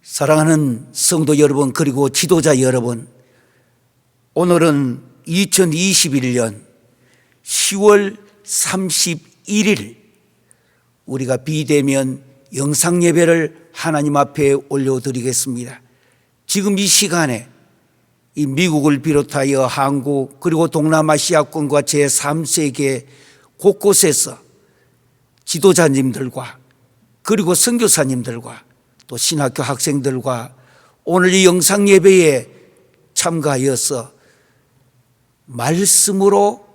사랑하는 성도 여러분, 그리고 지도자 여러분, 오늘은 2021년 10월 31일 우리가 비대면 영상예배를 하나님 앞에 올려드리겠습니다. 지금 이 시간에 이 미국을 비롯하여 한국 그리고 동남아시아권과 제3세계 곳곳에서 지도자님들과 그리고 선교사님들과 또 신학교 학생들과 오늘 이 영상예배에 참가하여서 말씀으로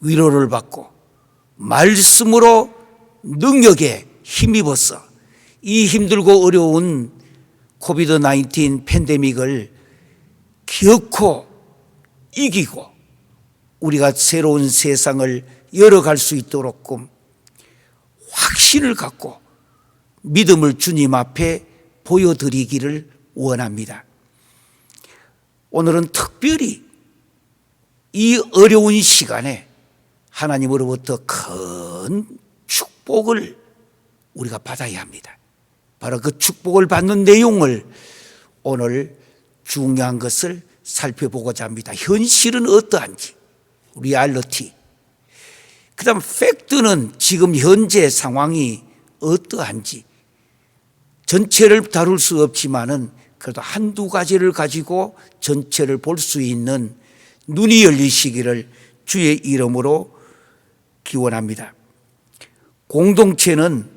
위로를 받고 말씀으로 능력에 힘입어서 이 힘들고 어려운 코비드-19 팬데믹을 기어코 이기고 우리가 새로운 세상을 열어갈 수 있도록 확신을 갖고 믿음을 주님 앞에 보여드리기를 원합니다. 오늘은 특별히 이 어려운 시간에 하나님으로부터 큰 축복을 우리가 받아야 합니다. 바로 그 축복을 받는 내용을 오늘 중요한 것을 살펴보고자 합니다. 현실은 어떠한지, 리얼리티. 그 다음 팩트는 지금 현재 상황이 어떠한지. 전체를 다룰 수 없지만은 그래도 한두 가지를 가지고 전체를 볼 수 있는 눈이 열리시기를 주의 이름으로 기원합니다. 공동체는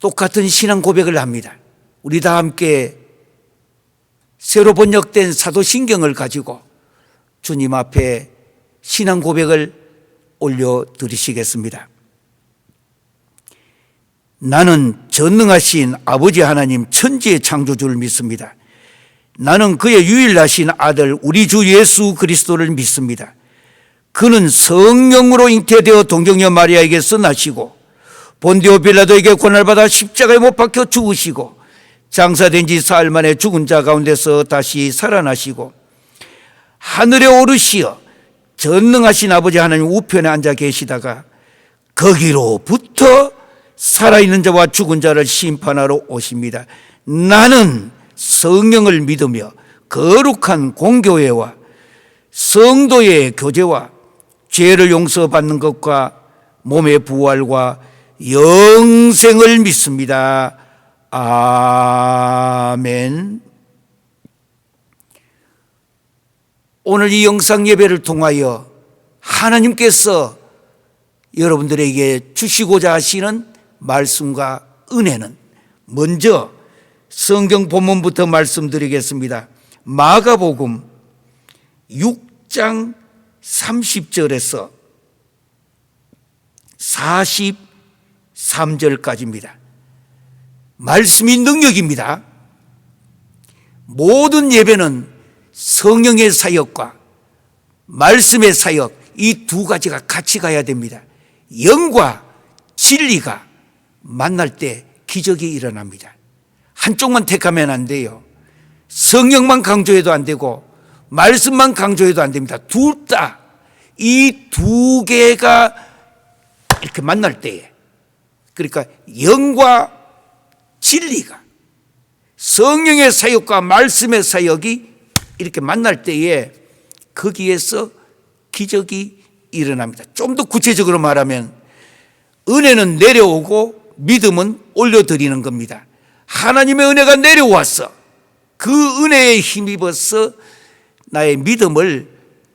똑같은 신앙 고백을 합니다. 우리 다 함께 새로 번역된 사도신경을 가지고 주님 앞에 신앙 고백을 올려드리시겠습니다. 나는 전능하신 아버지 하나님 천지의 창조주를 믿습니다. 나는 그의 유일하신 아들 우리 주 예수 그리스도를 믿습니다. 그는 성령으로 잉태되어 동정녀 마리아에게서 나시고 본디오 빌라도에게 고난받아 십자가에 못 박혀 죽으시고 장사된 지 사흘 만에 죽은 자 가운데서 다시 살아나시고 하늘에 오르시어 전능하신 아버지 하나님 우편에 앉아 계시다가 거기로부터 살아있는 자와 죽은 자를 심판하러 오십니다. 나는 성령을 믿으며 거룩한 공교회와 성도의 교제와 죄를 용서받는 것과 몸의 부활과 영생을 믿습니다. 아멘. 오늘 이 영상 예배를 통하여 하나님께서 여러분들에게 주시고자 하시는 말씀과 은혜는 먼저 성경 본문부터 말씀드리겠습니다. 마가복음 6장 30절에서 43절까지입니다. 말씀이 능력입니다. 모든 예배는 성령의 사역과 말씀의 사역, 이 두 가지가 같이 가야 됩니다. 영과 진리가 만날 때 기적이 일어납니다. 한쪽만 택하면 안 돼요. 성령만 강조해도 안 되고 말씀만 강조해도 안 됩니다. 둘 다 이 두 개가 이렇게 만날 때에, 그러니까 영과 진리가, 성령의 사역과 말씀의 사역이 이렇게 만날 때에 거기에서 기적이 일어납니다. 좀 더 구체적으로 말하면 은혜는 내려오고 믿음은 올려드리는 겁니다. 하나님의 은혜가 내려와서 그 은혜에 힘입어서 나의 믿음을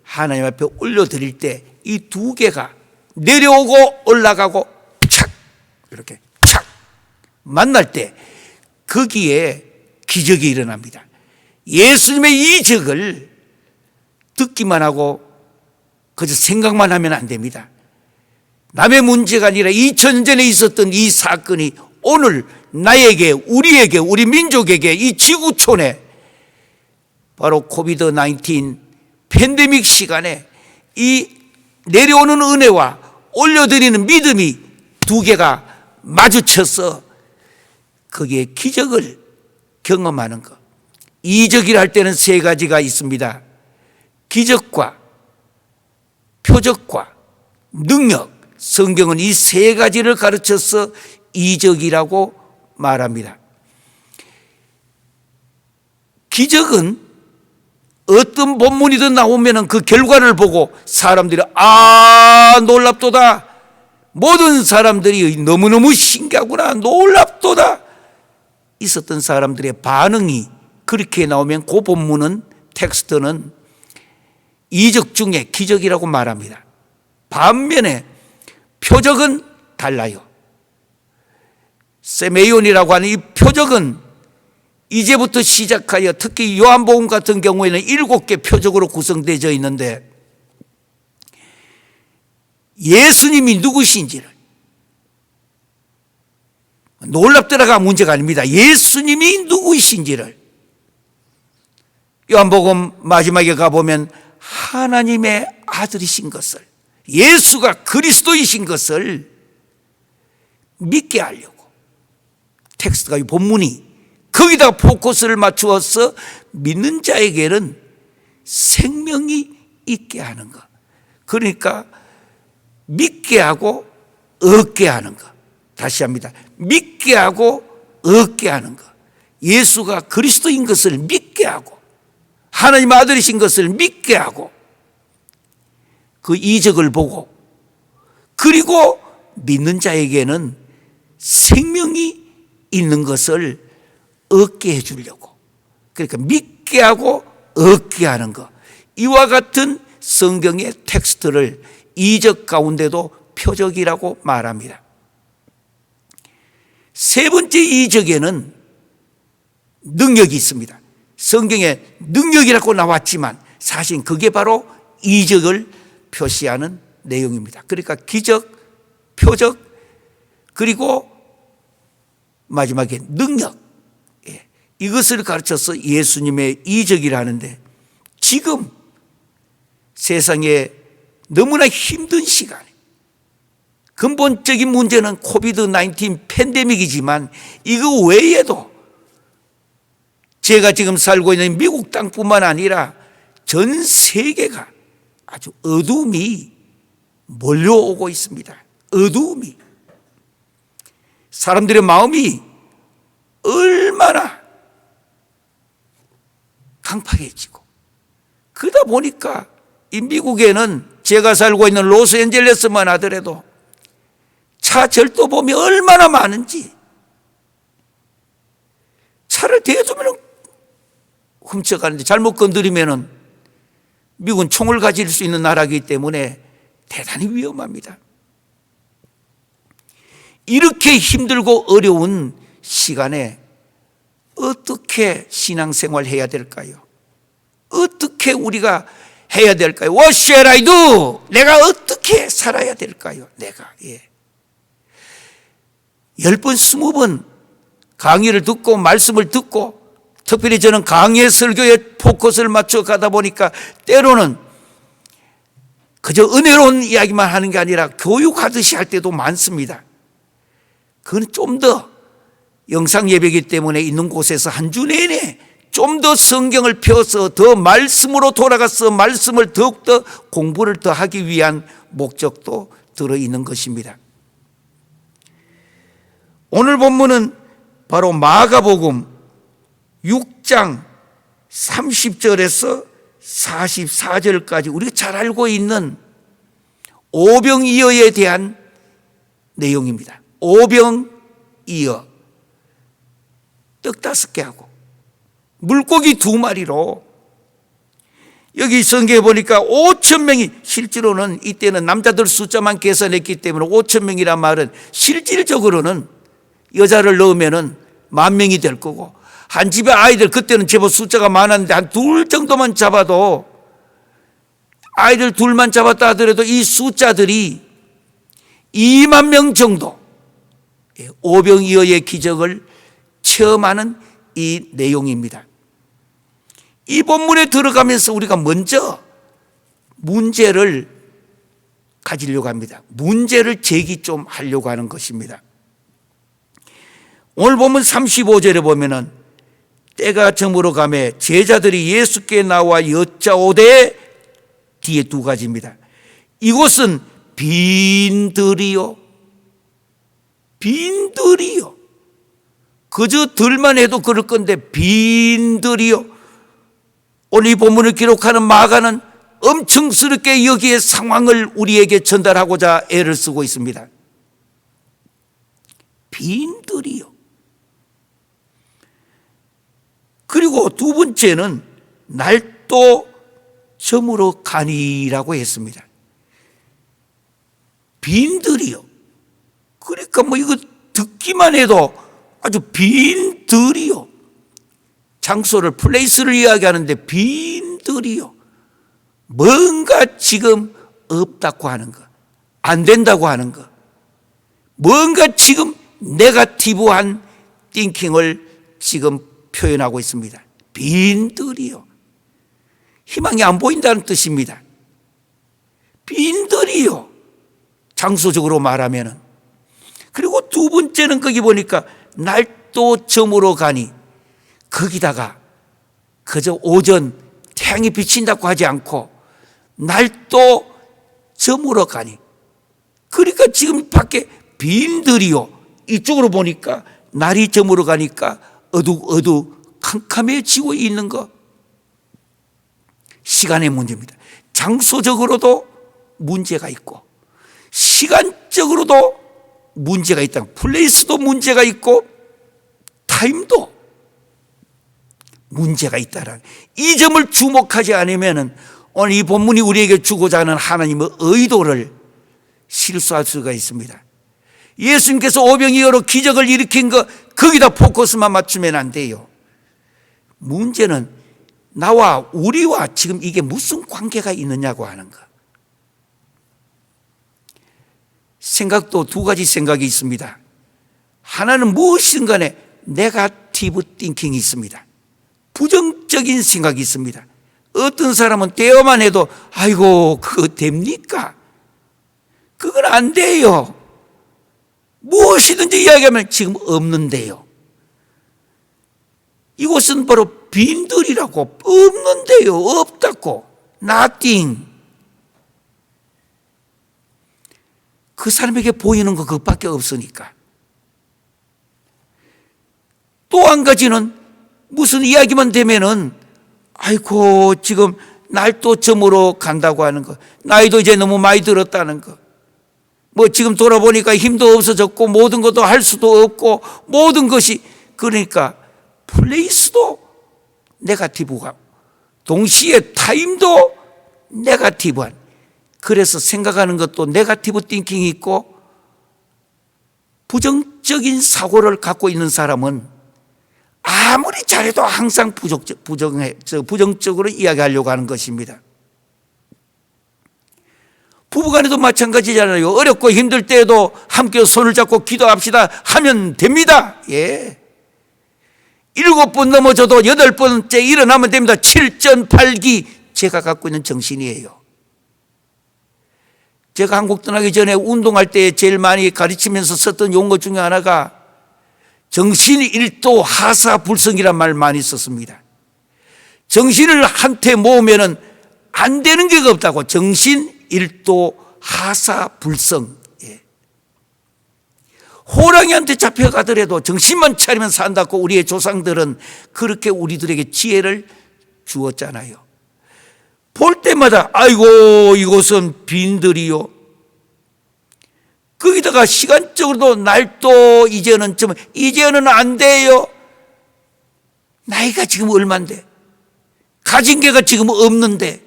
하나님 앞에 올려드릴 때 이 두 개가 내려오고 올라가고 착 이렇게 착 만날 때 거기에 기적이 일어납니다. 예수님의 이적을 듣기만 하고 그저 생각만 하면 안 됩니다. 남의 문제가 아니라 2000년 전에 있었던 이 사건이 오늘 나에게, 우리에게, 우리 민족에게, 이 지구촌에 바로 코비드-19 팬데믹 시간에 이 내려오는 은혜와 올려드리는 믿음이 두 개가 마주쳐서 거기에 기적을 경험하는 것. 이적이라 할 때는 세 가지가 있습니다. 기적과 표적과 능력. 성경은 이 세 가지를 가르쳐서 이적이라고 말합니다. 기적은 어떤 본문이든 나오면 그 결과를 보고 사람들이 놀랍도다, 모든 사람들이 너무너무 신기하구나, 놀랍도다 있었던 사람들의 반응이 그렇게 나오면 그 본문은, 텍스트는 이적 중에 기적이라고 말합니다. 반면에 표적은 달라요. 세메이온이라고 하는 이 표적은 이제부터 시작하여 특히 요한복음 같은 경우에는 7개 표적으로 구성되어 있는데, 예수님이 누구신지를, 놀랍더라가 문제가 아닙니다. 예수님이 누구이신지를 요한복음 마지막에 가보면 하나님의 아들이신 것을, 예수가 그리스도이신 것을 믿게 하려고 텍스트가, 이 본문이 거기다 포커스를 맞추어서 믿는 자에게는 생명이 있게 하는 것, 그러니까 믿게 하고 얻게 하는 것. 다시 합니다. 믿게 하고 얻게 하는 것. 예수가 그리스도인 것을 믿게 하고 하나님 아들이신 것을 믿게 하고 그 이적을 보고, 그리고 믿는 자에게는 생명이 있는 것을 얻게 해주려고, 그러니까 믿게 하고 얻게 하는 것. 이와 같은 성경의 텍스트를 이적 가운데도 표적이라고 말합니다. 세 번째 이적에는 능력이 있습니다. 성경에 능력이라고 나왔지만 사실 그게 바로 이적을 표시하는 내용입니다. 그러니까 기적, 표적, 그리고 마지막에 능력, 이것을 가르쳐서 예수님의 이적이라 하는데, 지금 세상에 너무나 힘든 시간에 근본적인 문제는 코비드-19 팬데믹이지만 이거 외에도 제가 지금 살고 있는 미국 땅뿐만 아니라 전 세계가 아주 어둠이 몰려오고 있습니다. 어둠이. 사람들의 마음이 얼마나 강팍해지고, 그러다 보니까 이 미국에는 제가 살고 있는 로스앤젤레스만 하더라도 차 절도범이 얼마나 많은지, 차를 대두면 훔쳐가는데 잘못 건드리면 미국은 총을 가질 수 있는 나라이기 때문에 대단히 위험합니다. 이렇게 힘들고 어려운 시간에 어떻게 신앙생활 해야 될까요? 어떻게 우리가 해야 될까요? What shall I do? 내가 어떻게 살아야 될까요? 내가 10번, 20번 강의를 듣고 말씀을 듣고, 특별히 저는 강의 설교에 포커스를 맞춰 가다 보니까 때로는 그저 은혜로운 이야기만 하는 게 아니라 교육하듯이 할 때도 많습니다. 그건 좀 더 영상 예배이기 때문에 있는 곳에서 한 주 내내 좀 더 성경을 펴서 더 말씀으로 돌아가서 말씀을 더욱더 공부를 더 하기 위한 목적도 들어있는 것입니다. 오늘 본문은 바로 마가복음 6장 30절에서 44절까지 우리가 잘 알고 있는 오병이어에 대한 내용입니다. 오병이어, 떡 5개 하고 물고기 2마리로, 여기 성경에 보니까 5,000명이, 실제로는 이때는 남자들 숫자만 계산했기 때문에 5,000명이란 말은 실질적으로는 여자를 넣으면 10,000명이 될 거고, 한 집에 아이들, 그때는 제법 숫자가 많았는데 한 둘 정도만 잡아도, 아이들 둘만 잡았다 하더라도 이 숫자들이 2만 명 정도 오병이어의 기적을 체험하는 이 내용입니다. 이 본문에 들어가면서 우리가 먼저 문제를 가지려고 합니다. 문제를 제기 좀 하려고 하는 것입니다. 오늘 보면 35절에 보면은 때가 저물어 가매 제자들이 예수께 나와 여짜오되, 뒤에 2가지입니다. 이곳은 빈들이요, 빈들이요. 그저 들만 해도 그럴 건데 빈들이요. 오늘 이 본문을 기록하는 마가는 엄청스럽게 여기에 상황을 우리에게 전달하고자 애를 쓰고 있습니다. 빈들이요. 그리고 두 번째는 날도 저물어 가니라고 했습니다. 빈들이요. 그러니까 뭐 이거 듣기만 해도 아주 빈들이요. 장소를, 플레이스를 이야기하는데 빈들이요. 뭔가 지금 없다고 하는 거, 안 된다고 하는 거, 뭔가 지금 네거티브한 띵킹을 지금 표현하고 있습니다. 빈들이요. 희망이 안 보인다는 뜻입니다. 빈들이요. 장소적으로 말하면은. 그리고 두 번째는 거기 보니까 날도 저물어 가니, 거기다가 그저 오전 태양이 비친다고 하지 않고 날도 저물어 가니, 그러니까 지금 밖에 빈들이요. 이쪽으로 보니까 날이 저물어 가니까 어둑어둑 캄캄해지고 있는 거. 시간의 문제입니다. 장소적으로도 문제가 있고 시간적으로도 문제가 있다. 플레이스도 문제가 있고 타임도 문제가 있다라는 이 점을 주목하지 않으면 오늘 이 본문이 우리에게 주고자 하는 하나님의 의도를 실수할 수가 있습니다. 예수님께서 오병이어로 기적을 일으킨 거 거기다 포커스만 맞추면 안 돼요. 문제는 나와 우리와 지금 이게 무슨 관계가 있느냐고 하는 거. 생각도 두 가지 생각이 있습니다. 하나는 무엇이든 간에 네거티브 띵킹이 있습니다. 부정적인 생각이 있습니다. 어떤 사람은 대화만 해도 아이고 그거 됩니까? 그건 안 돼요. 무엇이든지 이야기하면 지금 없는데요. 이곳은 바로 빈들이라고. 없는데요. 없다고. nothing. 그 사람에게 보이는 거 그것밖에 없으니까. 또 한 가지는 무슨 이야기만 되면은 아이고 지금 날도 저물어 간다고 하는 거, 나이도 이제 너무 많이 들었다는 거, 뭐 지금 돌아보니까 힘도 없어졌고 모든 것도 할 수도 없고 모든 것이, 그러니까 플레이스도 네거티브가 동시에 타임도 네거티브한, 그래서 생각하는 것도 네거티브 띵킹이 있고 부정적인 사고를 갖고 있는 사람은 아무리 잘해도 항상 부정적으로 이야기하려고 하는 것입니다. 부부간에도 마찬가지잖아요. 어렵고 힘들 때에도 함께 손을 잡고 기도합시다 하면 됩니다. 예. 7번 넘어져도 8번째 일어나면 됩니다. 7전8기 제가 갖고 있는 정신이에요. 제가 한국 떠나기 전에 운동할 때 제일 많이 가르치면서 썼던 용어 중에 하나가 정신일도 하사불성이란 말 많이 썼습니다. 정신을 한테 모으면 안 되는 게 없다고. 정신일도 하사불성. 예. 호랑이한테 잡혀가더라도 정신만 차리면 산다고 우리의 조상들은 그렇게 우리들에게 지혜를 주었잖아요. 볼 때마다 아이고 이곳은 빈들이요. 거기다가 시간적으로도 날도 이제는 안 돼요. 나이가 지금 얼만데, 가진 게가 지금 없는데,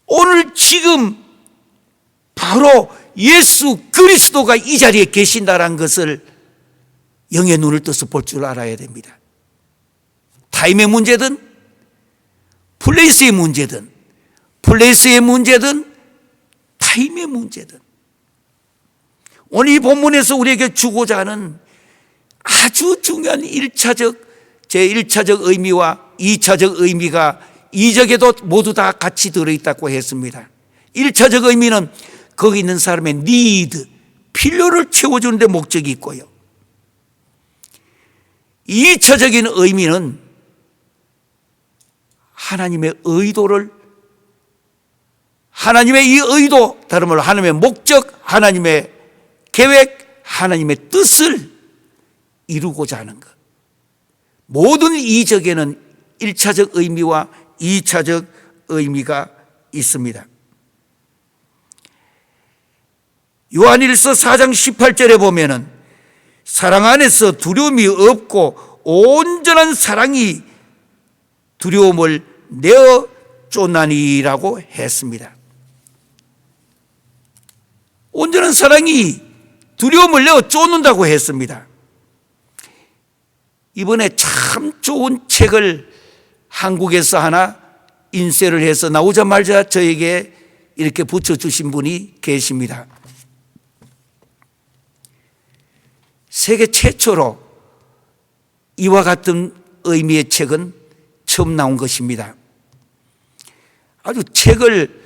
오늘 지금 바로 예수 그리스도가 이 자리에 계신다는 것을 영의 눈을 떠서 볼 줄 알아야 됩니다. 타임의 문제든 플레이스의 문제든 타임의 문제든 오늘 이 본문에서 우리에게 주고자 하는 아주 중요한 제1차적 의미와 2차적 의미가 2적에도 모두 다 같이 들어있다고 했습니다. 1차적 의미는 거기 있는 사람의 need, 필요를 채워주는 데 목적이 있고요. 2차적인 의미는 하나님의 의도를, 하나님의 이 의도, 다른 말로 하나님의 목적, 하나님의 계획, 하나님의 뜻을 이루고자 하는 것. 모든 이적에는 1차적 의미와 2차적 의미가 있습니다. 요한일서 4장 18절에 보면은 사랑 안에서 두려움이 없고 온전한 사랑이 두려움을 내어 쫓나니라고 했습니다. 온전한 사랑이 두려움을 내어 쫓는다고 했습니다. 이번에 참 좋은 책을 한국에서 하나 인쇄를 해서 나오자마자 저에게 이렇게 붙여주신 분이 계십니다. 세계 최초로 이와 같은 의미의 책은 처음 나온 것입니다. 아주 책을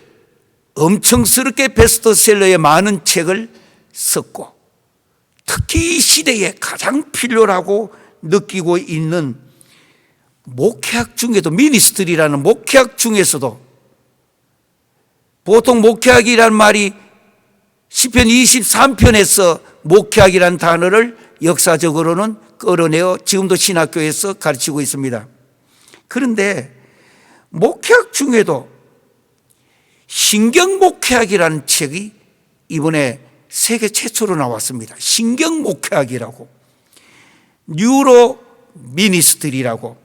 엄청스럽게 베스트셀러에 많은 책을 썼고 특히 이 시대에 가장 필요하고 느끼고 있는 목회학 중에도 미니스트리라는 목회학 중에서도 보통 목회학이라는 말이 시편 23편에서 목회학이라는 단어를 역사적으로는 끌어내어 지금도 신학교에서 가르치고 있습니다. 그런데 목회학 중에도 신경목회학이라는 책이 이번에 세계 최초로 나왔습니다. 신경목회학이라고, 뉴로 미니스트리라고.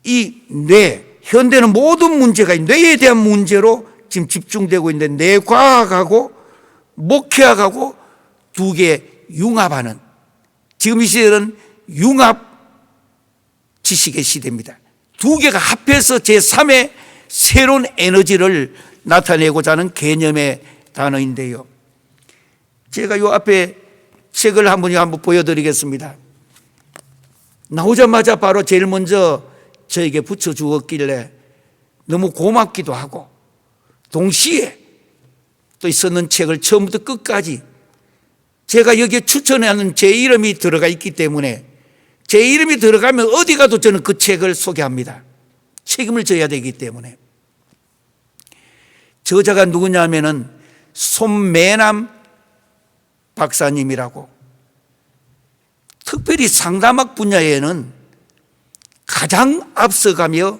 이 뇌, 현대는 모든 문제가 뇌에 대한 문제로 지금 집중되고 있는데 뇌과학하고 목회학하고 두 개 융합하는, 지금 이 시대는 융합 지식의 시대입니다. 두 개가 합해서 제3의 새로운 에너지를 나타내고자 하는 개념의 단어인데요. 제가 요 앞에 책을 한번 보여드리겠습니다. 나오자마자 바로 제일 먼저 저에게 붙여주었길래 너무 고맙기도 하고 동시에 또 있었는 책을 처음부터 끝까지 제가 여기에 추천하는 제 이름이 들어가 있기 때문에 제 이름이 들어가면 어디 가도 저는 그 책을 소개합니다. 책임을 져야 되기 때문에. 저자가 누구냐면은 손매남 박사님이라고, 특별히 상담학 분야에는 가장 앞서가며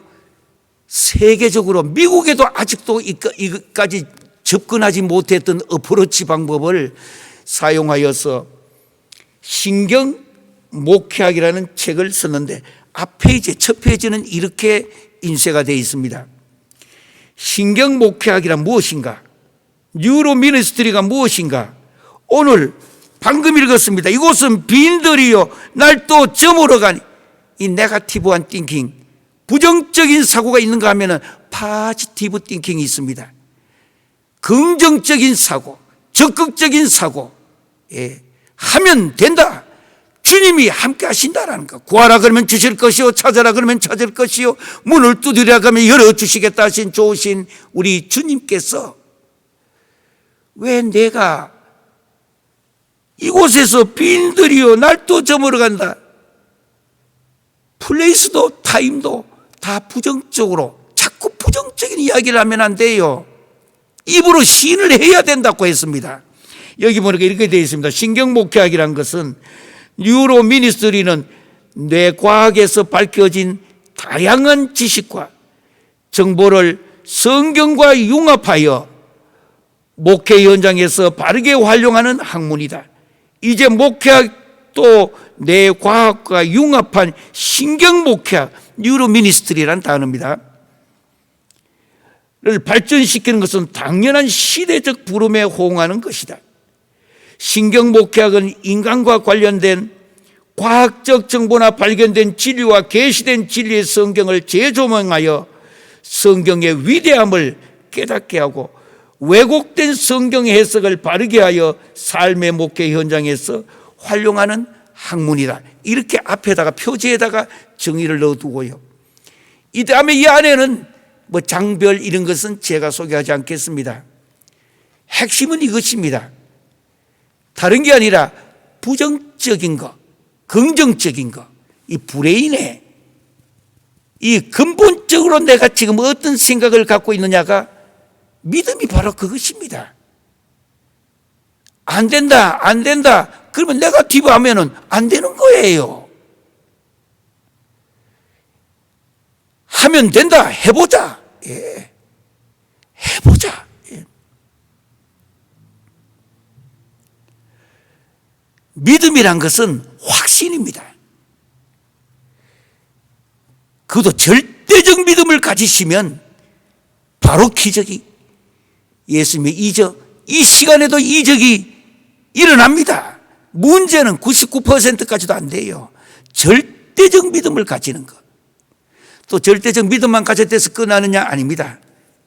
세계적으로 미국에도 아직도 이까지 접근하지 못했던 어프로치 방법을 사용하여서 신경 목회학이라는 책을 썼는데 앞 페이지, 첫 페이지는 이렇게 인쇄가 되어 있습니다. 신경 목회학이란 무엇인가? 뉴로 미니스트리가 무엇인가? 오늘 방금 읽었습니다. 이곳은 빈들이요 날 또 저물어가니, 이 네거티브한 띵킹, 부정적인 사고가 있는가 하면은 파지티브 띵킹이 있습니다. 긍정적인 사고, 적극적인 사고, 하면 된다. 주님이 함께 하신다라는 거. 구하라 그러면 주실 것이요, 찾아라 그러면 찾을 것이요, 문을 두드리라 그러면 열어주시겠다 하신 좋으신 우리 주님께서 왜 내가 이곳에서 빈들이요 날 또 저물어간다, 플레이스도 타임도 다 부정적으로, 자꾸 부정적인 이야기를 하면 안 돼요. 입으로 시인을 해야 된다고 했습니다. 여기 보니까 이렇게 되어 있습니다. 신경목회학이란 것은 뉴로 미니스트리는 뇌과학에서 밝혀진 다양한 지식과 정보를 성경과 융합하여 목회 현장에서 바르게 활용하는 학문이다. 이제 목회학도 뇌과학과 융합한 신경목회학, 뉴로 미니스트리란 단어입니다. 를 발전시키는 것은 당연한 시대적 부름에 호응하는 것이다. 신경목회학은 인간과 관련된 과학적 정보나 발견된 진리와 계시된 진리의 성경을 재조명하여 성경의 위대함을 깨닫게 하고 왜곡된 성경 해석을 바르게 하여 삶의 목회 현장에서 활용하는 학문이다. 이렇게 앞에다가 표지에다가 정의를 넣어두고요. 이 다음에 이 안에는 뭐 장별 이런 것은 제가 소개하지 않겠습니다. 핵심은 이것입니다. 다른 게 아니라 부정적인 거, 긍정적인 거, 이 브레인에 이 근본적으로 내가 지금 어떤 생각을 갖고 있느냐가 믿음이 바로 그것입니다. 안 된다, 안 된다. 그러면 네거티브 하면은 안 되는 거예요. 하면 된다. 해보자. 예. 해보자. 예. 믿음이란 것은 확신입니다. 그것도 절대적 믿음을 가지시면 바로 기적이, 예수님의 이적, 이 시간에도 이적이 일어납니다. 문제는 99%까지도 안 돼요. 절대적 믿음을 가지는 것. 또 절대적 믿음만 가졌대서 끝나느냐? 아닙니다.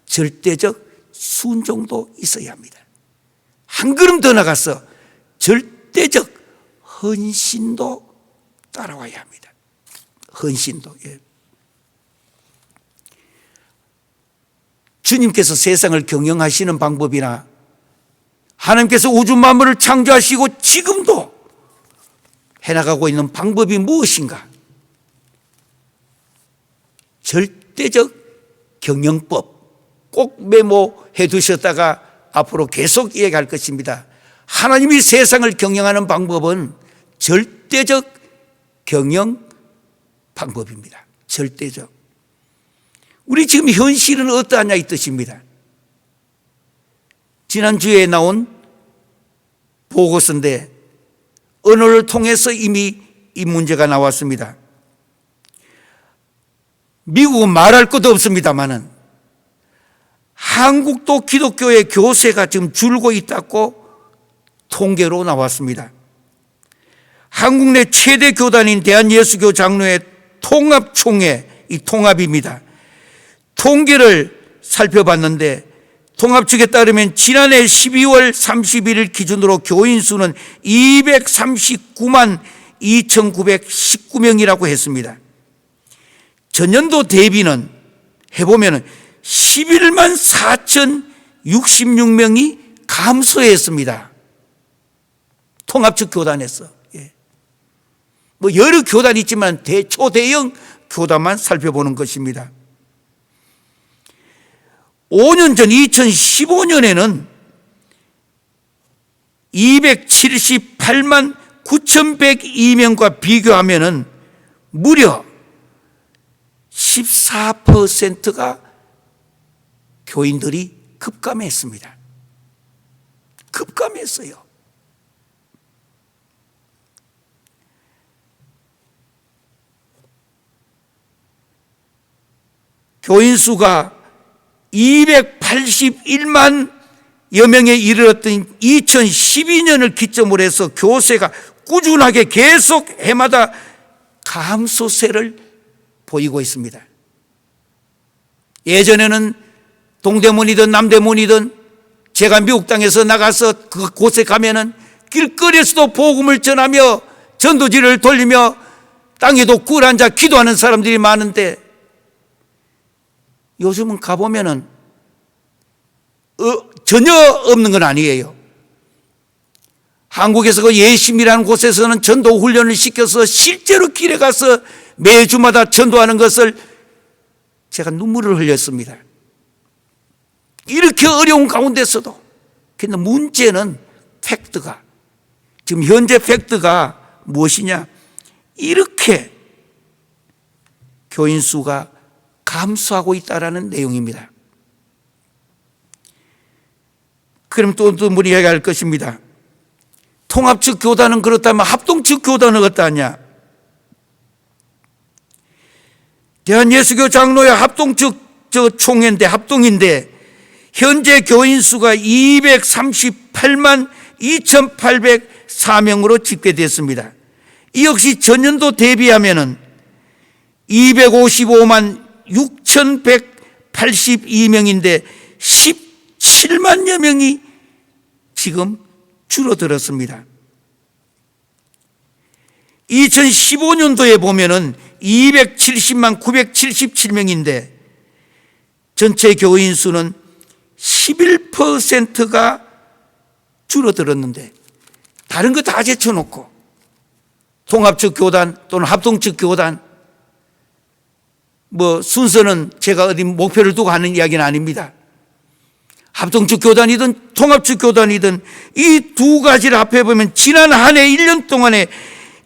절대적 순종도 있어야 합니다. 한 걸음 더 나가서 절대적 헌신도 따라와야 합니다. 헌신도. 예. 주님께서 세상을 경영하시는 방법이나 하나님께서 우주 만물을 창조하시고 지금도 해나가고 있는 방법이 무엇인가? 절대적 경영법 꼭 메모해 두셨다가 앞으로 계속 이야기할 것입니다. 하나님이 세상을 경영하는 방법은 절대적 경영 방법입니다. 절대적. 우리 지금 현실은 어떠하냐 이 뜻입니다. 지난주에 나온 보고서인데 언어를 통해서 이미 이 문제가 나왔습니다. 미국은 말할 것도 없습니다만은 한국도 기독교의 교세가 지금 줄고 있다고 통계로 나왔습니다. 한국 내 최대 교단인 대한예수교 장로회 통합총회, 이 통합입니다. 통계를 살펴봤는데 통합 측에 따르면 지난해 12월 31일 기준으로 교인 수는 239만 2,919명이라고 했습니다. 전년도 대비는 해보면 11만 4,066명이 감소했습니다. 통합 측 교단에서. 예. 뭐 여러 교단이 있지만 초대형 교단만 살펴보는 것입니다. 5년 전 2015년에는 278만 9,102명과 비교하면은 무려 14%가 교인들이 급감했습니다. 급감했어요. 교인 수가 281만 여 명에 이르렀던 2012년을 기점으로 해서 교세가 꾸준하게 계속 해마다 감소세를 보이고 있습니다. 예전에는 동대문이든 남대문이든 제가 미국 땅에서 나가서 그 곳에 가면은 길거리에서도 복음을 전하며 전도지를 돌리며 땅에도 굴 앉아 기도하는 사람들이 많은데 요즘은 가보면은 전혀 없는 건 아니에요. 한국에서 그 예심이라는 곳에서는 전도 훈련을 시켜서 실제로 길에 가서 매주마다 전도하는 것을 제가 눈물을 흘렸습니다. 이렇게 어려운 가운데서도. 근데 문제는 팩트가, 지금 현재 팩트가 무엇이냐? 이렇게 교인 수가 감소하고 있다는 내용입니다. 그럼 또 어떤 분이 이야기할 것입니다. 통합 측 교단은 그렇다면 합동 측 교단은 어떠하냐? 대한예수교 장로회 합동 측 총회인데 합동인데 현재 교인 수가 238만 2,804명으로 집계됐습니다. 이 역시 전년도 대비하면은 255만 6,182명인데 17만여 명이 지금 줄어들었습니다. 2015년도에 보면은 270만 977명인데 전체 교인 수는 11%가 줄어들었는데 다른 거 다 제쳐놓고 통합측 교단 또는 합동측 교단 뭐 순서는 제가 어디 목표를 두고 하는 이야기는 아닙니다. 합동축 교단이든 통합축 교단이든 이 두 가지를 합해 보면 지난 한 해 1년 동안에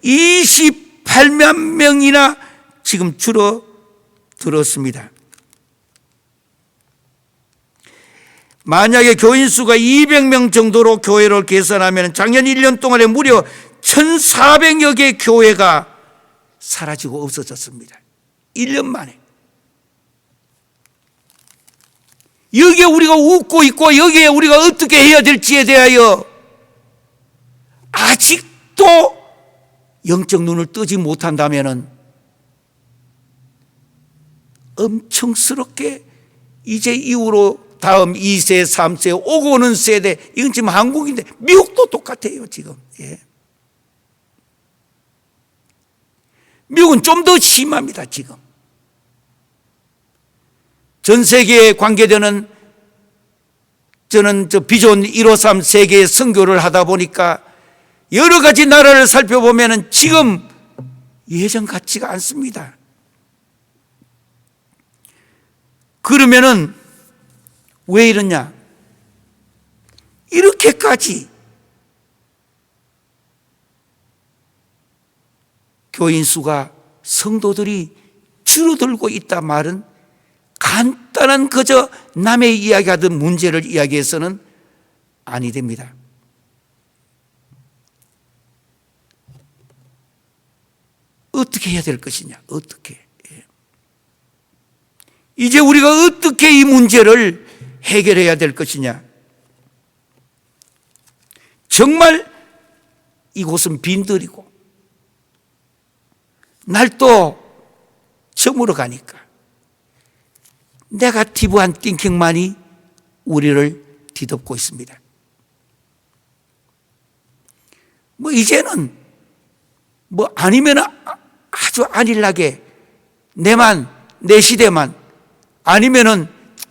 28만 명이나 지금 줄어들었습니다. 만약에 교인 수가 200명 정도로 교회를 계산하면 작년 1년 동안에 무려 1,400여 개 교회가 사라지고 없어졌습니다. 1년 만에. 여기에 우리가 웃고 있고 여기에 우리가 어떻게 해야 될지에 대하여 아직도 영적 눈을 뜨지 못한다면 엄청스럽게 이제 이후로 다음 2세, 3세 오고 오는 세대, 이건 지금 한국인데 미국도 똑같아요 지금. 예. 미국은 좀 더 심합니다 지금. 전 세계에 관계되는, 저는 비전 153 세계 선교를 하다 보니까 여러 가지 나라를 살펴보면 지금 예전 같지가 않습니다. 그러면은 왜 이러냐? 이렇게까지 교인 수가, 성도들이 줄어들고 있다 말은 간단한 그저 남의 이야기하던 문제를 이야기해서는 아니 됩니다. 어떻게 해야 될 것이냐? 어떻게? 이제 우리가 어떻게 이 문제를 해결해야 될 것이냐? 정말 이곳은 빈들이고 날도 저물어 가니까 네거티브한 띵킹만이 우리를 뒤덮고 있습니다. 이제는 아니면 아주 안일하게 내 시대만, 아니면은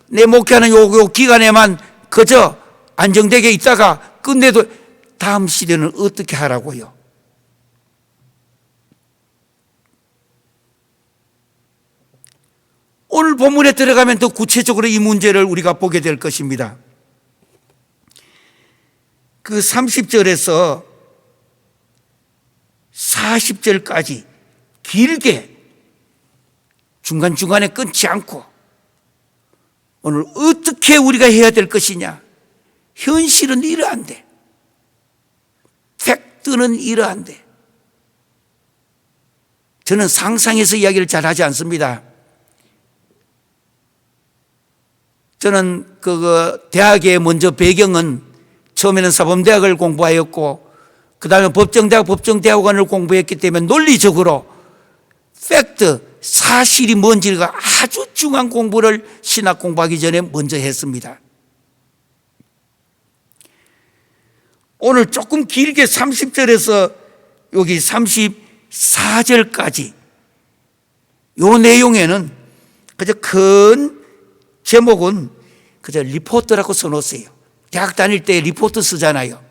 내 목회하는 요 기간에만 그저 안정되게 있다가 끝내도 다음 시대는 어떻게 하라고요? 오늘 본문에 들어가면 더 구체적으로 이 문제를 우리가 보게 될 것입니다. 그 30절에서 40절까지 길게 중간중간에 끊지 않고 오늘 어떻게 우리가 해야 될 것이냐? 현실은 이러한데, 팩트는 이러한데. 저는 상상해서 이야기를 잘 하지 않습니다. 저는 대학의 먼저 배경은 처음에는 사범대학을 공부하였고 그 다음에 법정대학원을 공부했기 때문에 논리적으로 팩트, 사실이 뭔지가 아주 중요한 공부를 신학 공부하기 전에 먼저 했습니다. 오늘 조금 길게 30절에서 여기 34절까지 요 내용에는 그저 큰 제목은 그저 리포트라고 써놓으세요. 대학 다닐 때 리포트 쓰잖아요.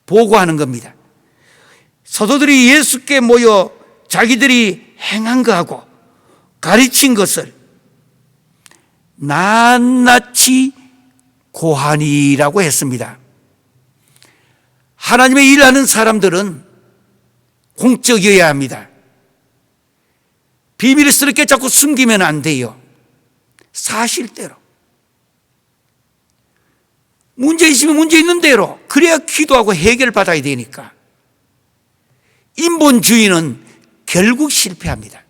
보고하는 겁니다. 사도들이 예수께 모여 자기들이 행한 거하고 가르친 것을 낱낱이 고하니라고 했습니다. 하나님의 일하는 사람들은 공적이어야 합니다. 비밀스럽게 자꾸 숨기면 안 돼요. 사실대로. 문제 있으면 문제 있는 대로, 그래야 기도하고 해결받아야 되니까. 인본주의는 결국 실패합니다.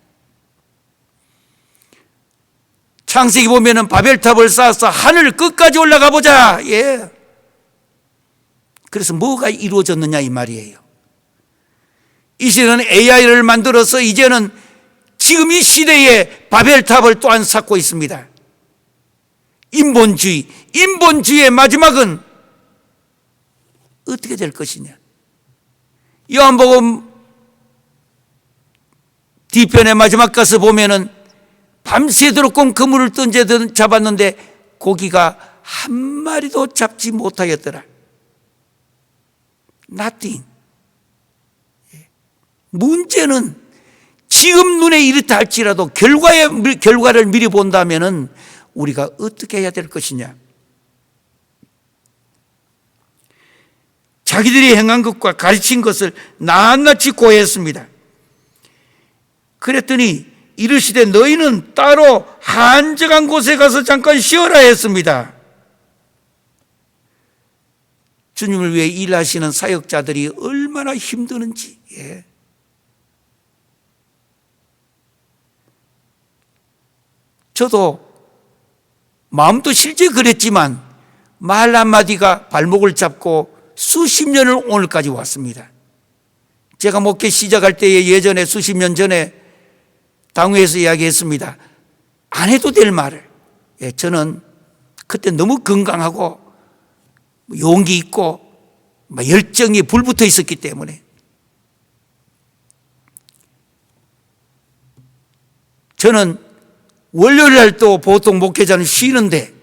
창세기 보면은 바벨탑을 쌓아서 하늘 끝까지 올라가 보자. 예. 그래서 뭐가 이루어졌느냐 이 말이에요. 이 시대는 AI를 만들어서 이제는 지금 이 시대에 바벨탑을 또한 쌓고 있습니다. 인본주의의 마지막은 어떻게 될 것이냐? 요한복음 뒤편의 마지막 가서 보면은 밤새도록 그물을 던져 잡았는데 고기가 한 마리도 잡지 못하였더라. Nothing. 문제는 지금 눈에 이렇다 할지라도 결과를 미리 본다면은 우리가 어떻게 해야 될 것이냐? 자기들이 행한 것과 가르친 것을 낱낱이 고했습니다. 그랬더니 이르시되 너희는 따로 한적한 곳에 가서 잠깐 쉬어라 했습니다. 주님을 위해 일하시는 사역자들이 얼마나 힘드는지. 저도 마음도 실제 그랬지만 말 한마디가 발목을 잡고 수십 년을 오늘까지 왔습니다. 제가 목회 시작할 때에 예전에 수십 년 전에 당회에서 이야기했습니다. 안 해도 될 말을. 저는 그때 너무 건강하고 용기 있고 열정이 불붙어 있었기 때문에 저는 월요일 날도 보통 목회자는 쉬는데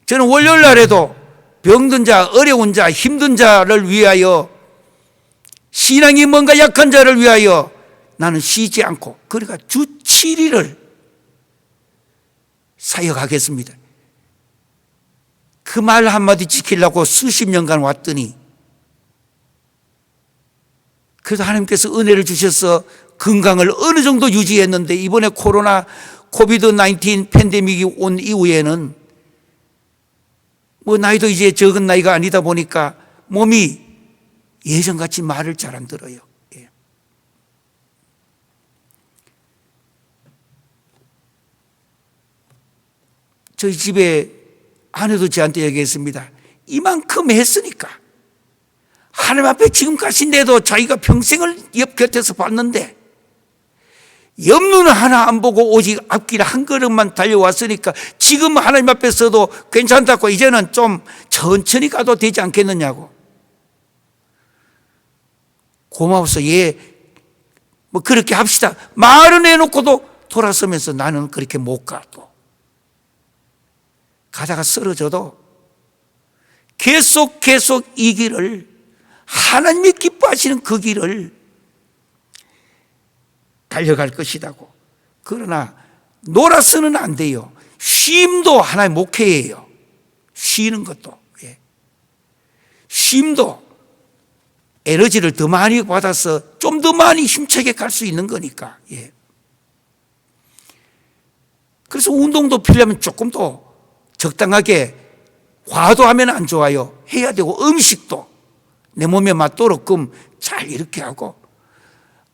저는 월요일 날에도 병든 자, 어려운 자, 힘든 자를 위하여 신앙이 뭔가 약한 자를 위하여 나는 쉬지 않고 그러니까 주 7일을 사역하겠습니다. 그 말 한마디 지키려고 수십 년간 왔더니 그래서 하나님께서 은혜를 주셔서 건강을 어느 정도 유지했는데 이번에 코로나 코비드-19 팬데믹이 온 이후에는 나이도 이제 적은 나이가 아니다 보니까 몸이 예전같이 말을 잘 안 들어요. 저희 집에 아내도 저한테 얘기했습니다. 이만큼 했으니까 하나님 앞에 지금 가신데도 자기가 평생을 옆 곁에서 봤는데 옆눈을 하나 안 보고 오직 앞길 한 걸음만 달려왔으니까 지금 하나님 앞에 서도 괜찮다고 이제는 좀 천천히 가도 되지 않겠느냐고. 고마워서 그렇게 합시다. 말은 해놓고도 돌아서면서 나는 그렇게 못 가. 또 가다가 쓰러져도 계속 이 길을 하나님이 기뻐하시는 그 길을 달려갈 것이라고. 그러나 놀아서는 안 돼요. 쉼도 하나의 목회예요. 쉬는 것도. 쉼도 에너지를 더 많이 받아서 좀 더 많이 힘차게 갈 수 있는 거니까. 그래서 운동도 필요하면 조금 더 적당하게 과도하면 안 좋아요. 해야 되고 음식도 내 몸에 맞도록끔 잘 이렇게 하고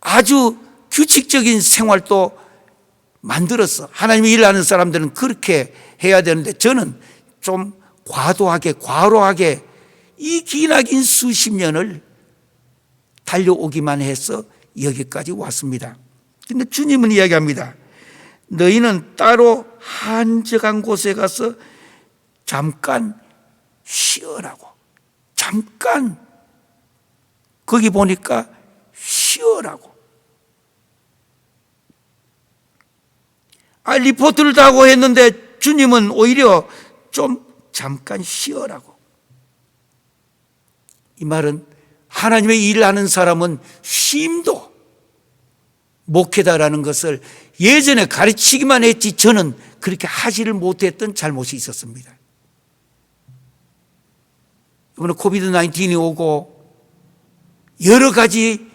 아주 규칙적인 생활도 만들어서 하나님이 일하는 사람들은 그렇게 해야 되는데 저는 좀 과로하게 이 기나긴 수십 년을 달려오기만 해서 여기까지 왔습니다. 근데 주님은 이야기합니다. 너희는 따로 한적한 곳에 가서 잠깐 쉬어라고. 잠깐 거기 보니까 쉬어라고. 리포트를 다 하고 했는데 주님은 오히려 좀 잠깐 쉬어라고. 이 말은 하나님의 일을 하는 사람은 쉼도 목회다라는 것을 예전에 가르치기만 했지 저는 그렇게 하지를 못했던 잘못이 있었습니다. 이번에 코비드-19이 오고 여러 가지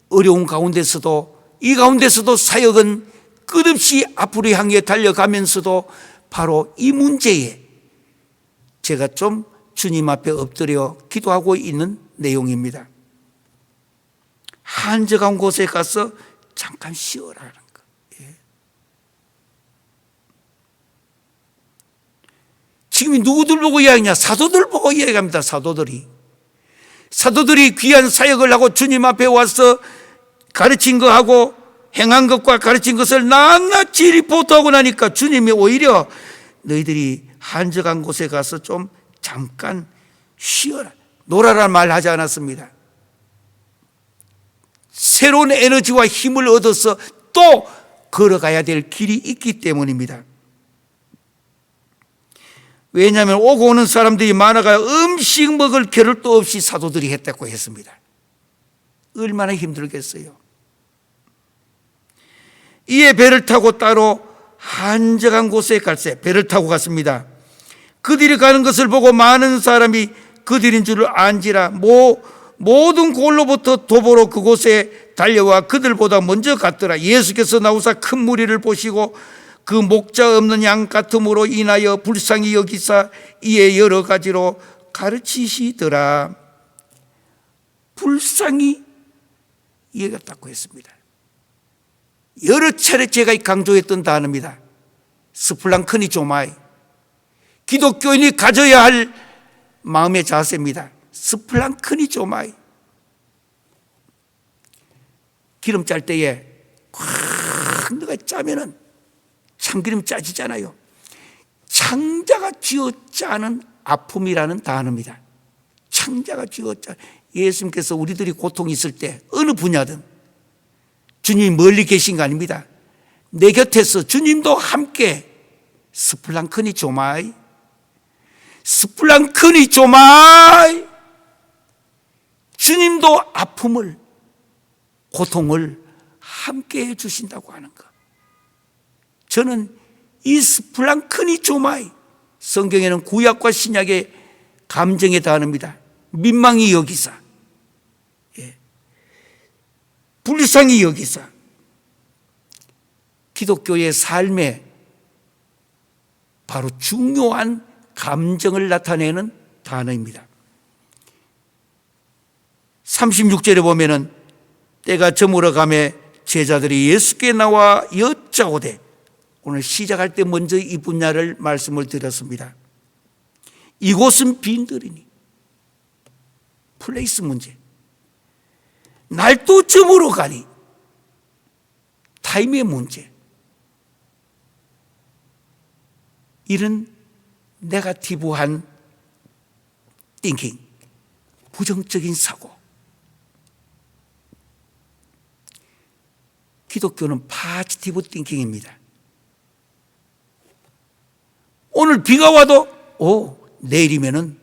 어려운 가운데서도 이 가운데서도 사역은 끝없이 앞으로 향해 달려가면서도 바로 이 문제에 제가 좀 주님 앞에 엎드려 기도하고 있는 내용입니다. 한적한 곳에 가서 잠깐 쉬어라는 거. 지금 누구들 보고 이야기하냐? 사도들 보고 이야기합니다. 사도들이 귀한 사역을 하고 주님 앞에 와서 가르친 거 하고 행한 것과 가르친 것을 낱낱이 리포트하고 나니까 주님이 오히려 너희들이 한적한 곳에 가서 좀 잠깐 쉬어라. 놀아라는 말 하지 않았습니다. 새로운 에너지와 힘을 얻어서 또 걸어가야 될 길이 있기 때문입니다. 왜냐하면 오고 오는 사람들이 많아가 음식 먹을 겨를도 없이 사도들이 했다고 했습니다. 얼마나 힘들겠어요. 이에 배를 타고 따로 한적한 곳에 갈새 배를 타고 갔습니다. 그들이 가는 것을 보고 많은 사람이 그들인 줄을 안지라. 모든 골로부터 도보로 그곳에 달려와 그들보다 먼저 갔더라. 예수께서 나오사 큰 무리를 보시고 그 목자 없는 양 같음으로 인하여 불쌍히 여기사 이에 여러 가지로 가르치시더라. 불쌍히 여겼다고 했습니다. 여러 차례 제가 강조했던 단어입니다. 스플랑크니조마이. 기독교인이 가져야 할 마음의 자세입니다. 스플랑크니조마이. 기름 짤 때에 콱 누가 짜면은 참기름 짜지잖아요. 창자가 쥐어 짜는 아픔이라는 단어입니다. 창자가 쥐어 짜. 예수님께서 우리들이 고통이 있을 때 어느 분야든 주님이 멀리 계신 거 아닙니다. 내 곁에서 주님도 함께 스플랑크니 조마이, 스플랑크니 조마이. 주님도 아픔을, 고통을 함께 해주신다고 하는 것. 저는 이 스플랑크니 조마이, 성경에는 구약과 신약의 감정의 단어입니다. 민망히 여기사, 불쌍히 여기사. 기독교의 삶에 바로 중요한 감정을 나타내는 단어입니다. 36절에 보면은 때가 저물어 가매 제자들이 예수께 나와 여짜오되, 오늘 시작할 때 먼저 이 분야를 말씀을 드렸습니다. 이곳은 빈들이니, 플레이스 문제. 날도 저물어 가니, 타임의 문제. 이런 네거티브한 띵킹, 부정적인 사고. 기독교는 파지티브 띵킹입니다. 오늘 비가 와도 내일이면은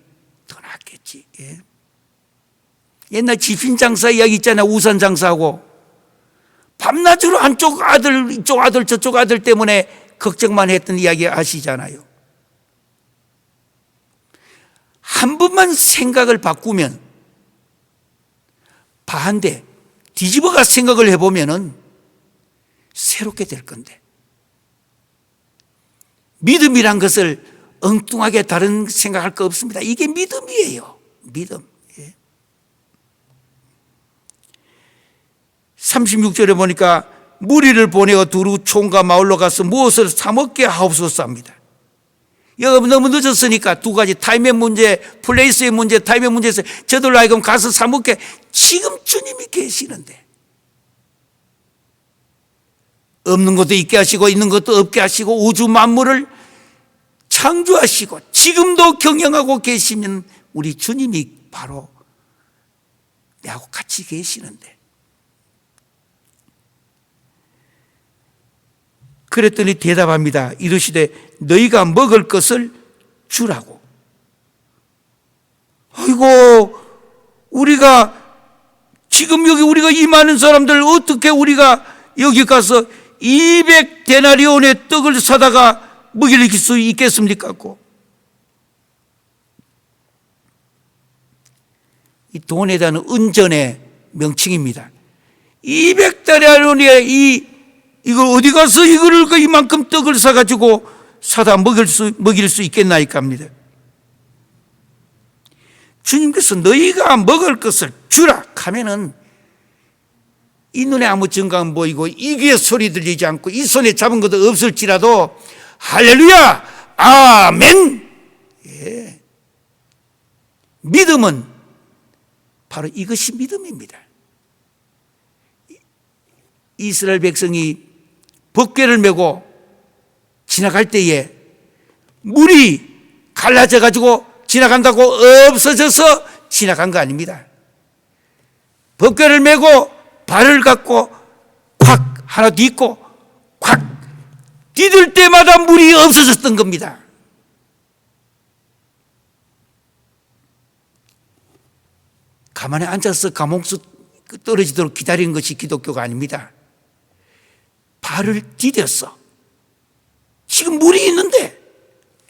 더 낫겠지. 예. 옛날 지핀 장사 이야기 있잖아요. 우산 장사하고 밤낮으로 한쪽 아들, 이쪽 아들, 저쪽 아들 때문에 걱정만 했던 이야기 아시잖아요. 한 번만 생각을 바꾸면, 반대 뒤집어가 생각을 해보면은 새롭게 될 건데, 믿음이란 것을 엉뚱하게 다른 생각할 거 없습니다. 이게 믿음이에요. 믿음. 36절에 보니까 무리를 보내어 두루 총과 마을로 가서 무엇을 사 먹게 하옵소서 합니다. 여러분 너무 늦었으니까 두 가지, 타임의 문제, 플레이스의 문제, 타임의 문제에서 저들로 하여금 가서 사 먹게. 지금 주님이 계시는데 없는 것도 있게 하시고 있는 것도 없게 하시고 우주 만물을 창조하시고 지금도 경영하고 계시는 우리 주님이 바로 내하고 같이 계시는데, 그랬더니 대답합니다. 이르시되 너희가 먹을 것을 주라고. 아이고, 우리가 지금 여기 우리가 이 많은 사람들 어떻게 우리가 여기 가서 200데나리온의 떡을 사다가 먹일 수 있겠습니까? 이 돈에 대한 은전의 명칭입니다. 200데나리온의 이걸 어디 가서 이거를 이만큼 떡을 사가지고 사다 먹일 수 있겠나이까 합니다. 주님께서 너희가 먹을 것을 주라 하면은 이 눈에 아무 증거 안 보이고 이귀에 소리 들리지 않고 이 손에 잡은 것도 없을지라도 할렐루야 아멘. 예. 믿음은 바로 이것이 믿음입니다. 이스라엘 백성이 법궤를 메고 지나갈 때에 물이 갈라져 가지고 지나간다고 없어져서 지나간 거 아닙니다. 법궤를 메고 발을 갖고 콱 하나 딛고 콱 디딜 때마다 물이 없어졌던 겁니다. 가만히 앉아서 감옥수 떨어지도록 기다리는 것이 기독교가 아닙니다. 발을 디뎠어. 지금 물이 있는데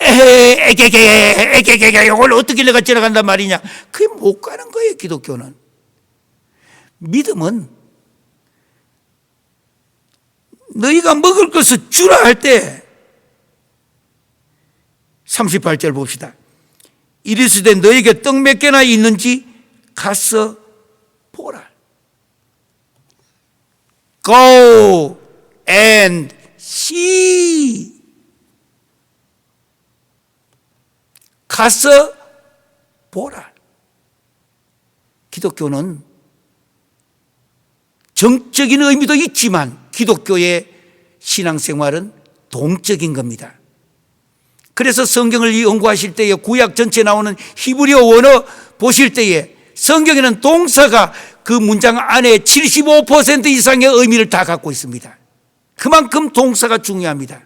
에헤 에게게 이걸 어떻게 내가 지나간단 말이냐. 그게 못 가는 거예요. 기독교는. 믿음은 너희가 먹을 것을 주라 할 때 38절 봅시다. 이르시되 너에게 떡 몇 개나 있는지 가서 보라. Go and see. 가서 보라. 기독교는 정적인 의미도 있지만 기독교의 신앙생활은 동적인 겁니다. 그래서 성경을 연구하실 때에 구약 전체에 나오는 히브리어 원어 보실 때에 성경에는 동사가 그 문장 안에 75% 이상의 의미를 다 갖고 있습니다. 그만큼 동사가 중요합니다.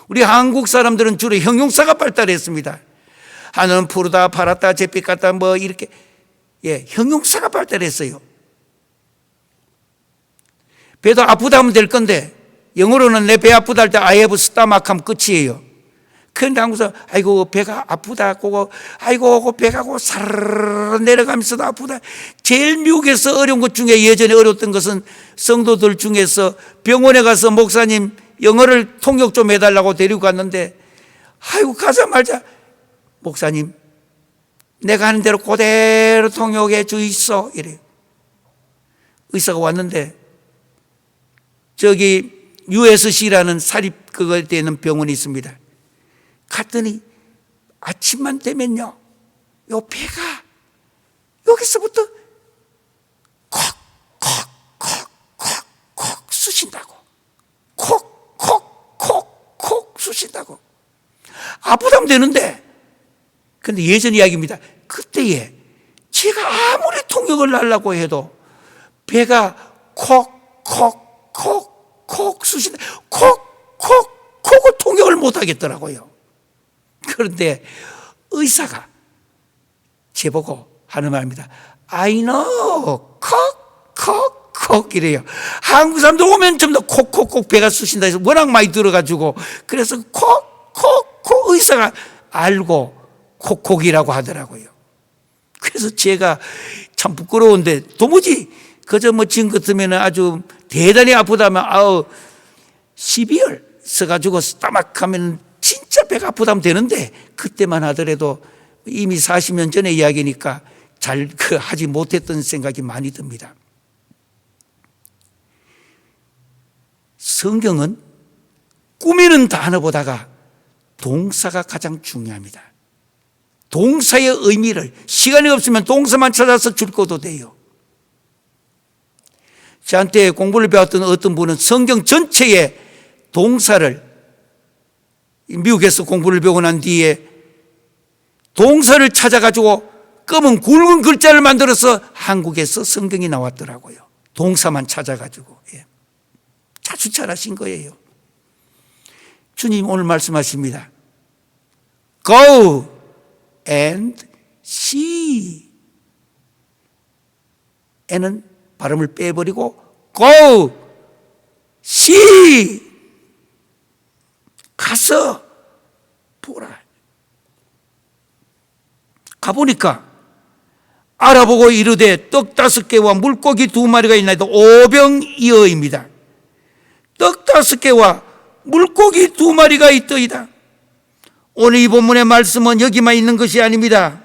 우리 한국 사람들은 주로 형용사가 발달했습니다. 하늘은 푸르다, 파랗다, 잿빛 같다, 뭐 이렇게 형용사가 발달했어요. 배도 아프다 하면 될 건데 영어로는 내 배 아프다 할 때 I have stomach 하면 끝이에요. 그런데 한국에서 아이고 배가 아프다 고고 아이고 배가 고 사르르 내려가면서도 아프다. 제일 미국에서 어려운 것 중에 예전에 어려웠던 것은 성도들 중에서 병원에 가서 목사님 영어를 통역 좀 해달라고 데리고 갔는데 아이고 가자마자 목사님 내가 하는 대로 그대로 통역해 주이소 이래. 의사가 왔는데 저기 USC라는 사립 그거에 되는 병원이 있습니다. 갔더니 아침만 되면요 요 배가 여기서부터 콕콕콕콕콕 쑤신다고. 콕콕콕콕 쑤신다고. 아프다면 되는데 근데 예전 이야기입니다. 그때에 제가 아무리 통역을 하려고 해도 배가 콕콕콕콕 쑤신다. 콕콕콕을 통역을 못 하겠더라고요. 그런데 의사가 제보고 하는 말입니다. I know 콕콕콕 이래요. 한국 사람들 오면 좀 더 콕콕콕 배가 쑤신다 해서 워낙 많이 들어가지고 그래서 콕콕콕 의사가 알고 콕콕이라고 하더라고요. 그래서 제가 참 부끄러운데 도무지 그저 뭐 지금 같으면 아주 대단히 아프다면 12월 써가지고 스타막 하면 진짜 배가 아프다면 되는데 그때만 하더라도 이미 40년 전의 이야기니까 잘 하지 못했던 생각이 많이 듭니다. 성경은 꾸미는 단어보다가 동사가 가장 중요합니다. 동사의 의미를 시간이 없으면 동사만 찾아서 줄거도 돼요. 저한테 공부를 배웠던 어떤 분은 성경 전체의 동사를 미국에서 공부를 배우고 난 뒤에 동사를 찾아가지고 검은 굵은 글자를 만들어서 한국에서 성경이 나왔더라고요. 동사만 찾아가지고. 자주 잘하신 거예요. 주님 오늘 말씀하십니다. Go and see. 에는 발음을 빼버리고 Go see. 가서 보라. 가보니까 알아보고 이르되 떡 5개와 물고기 2마리가 있나이다. 오병이어입니다. 떡 5개와 물고기 2마리가 있더이다. 오늘 이 본문의 말씀은 여기만 있는 것이 아닙니다.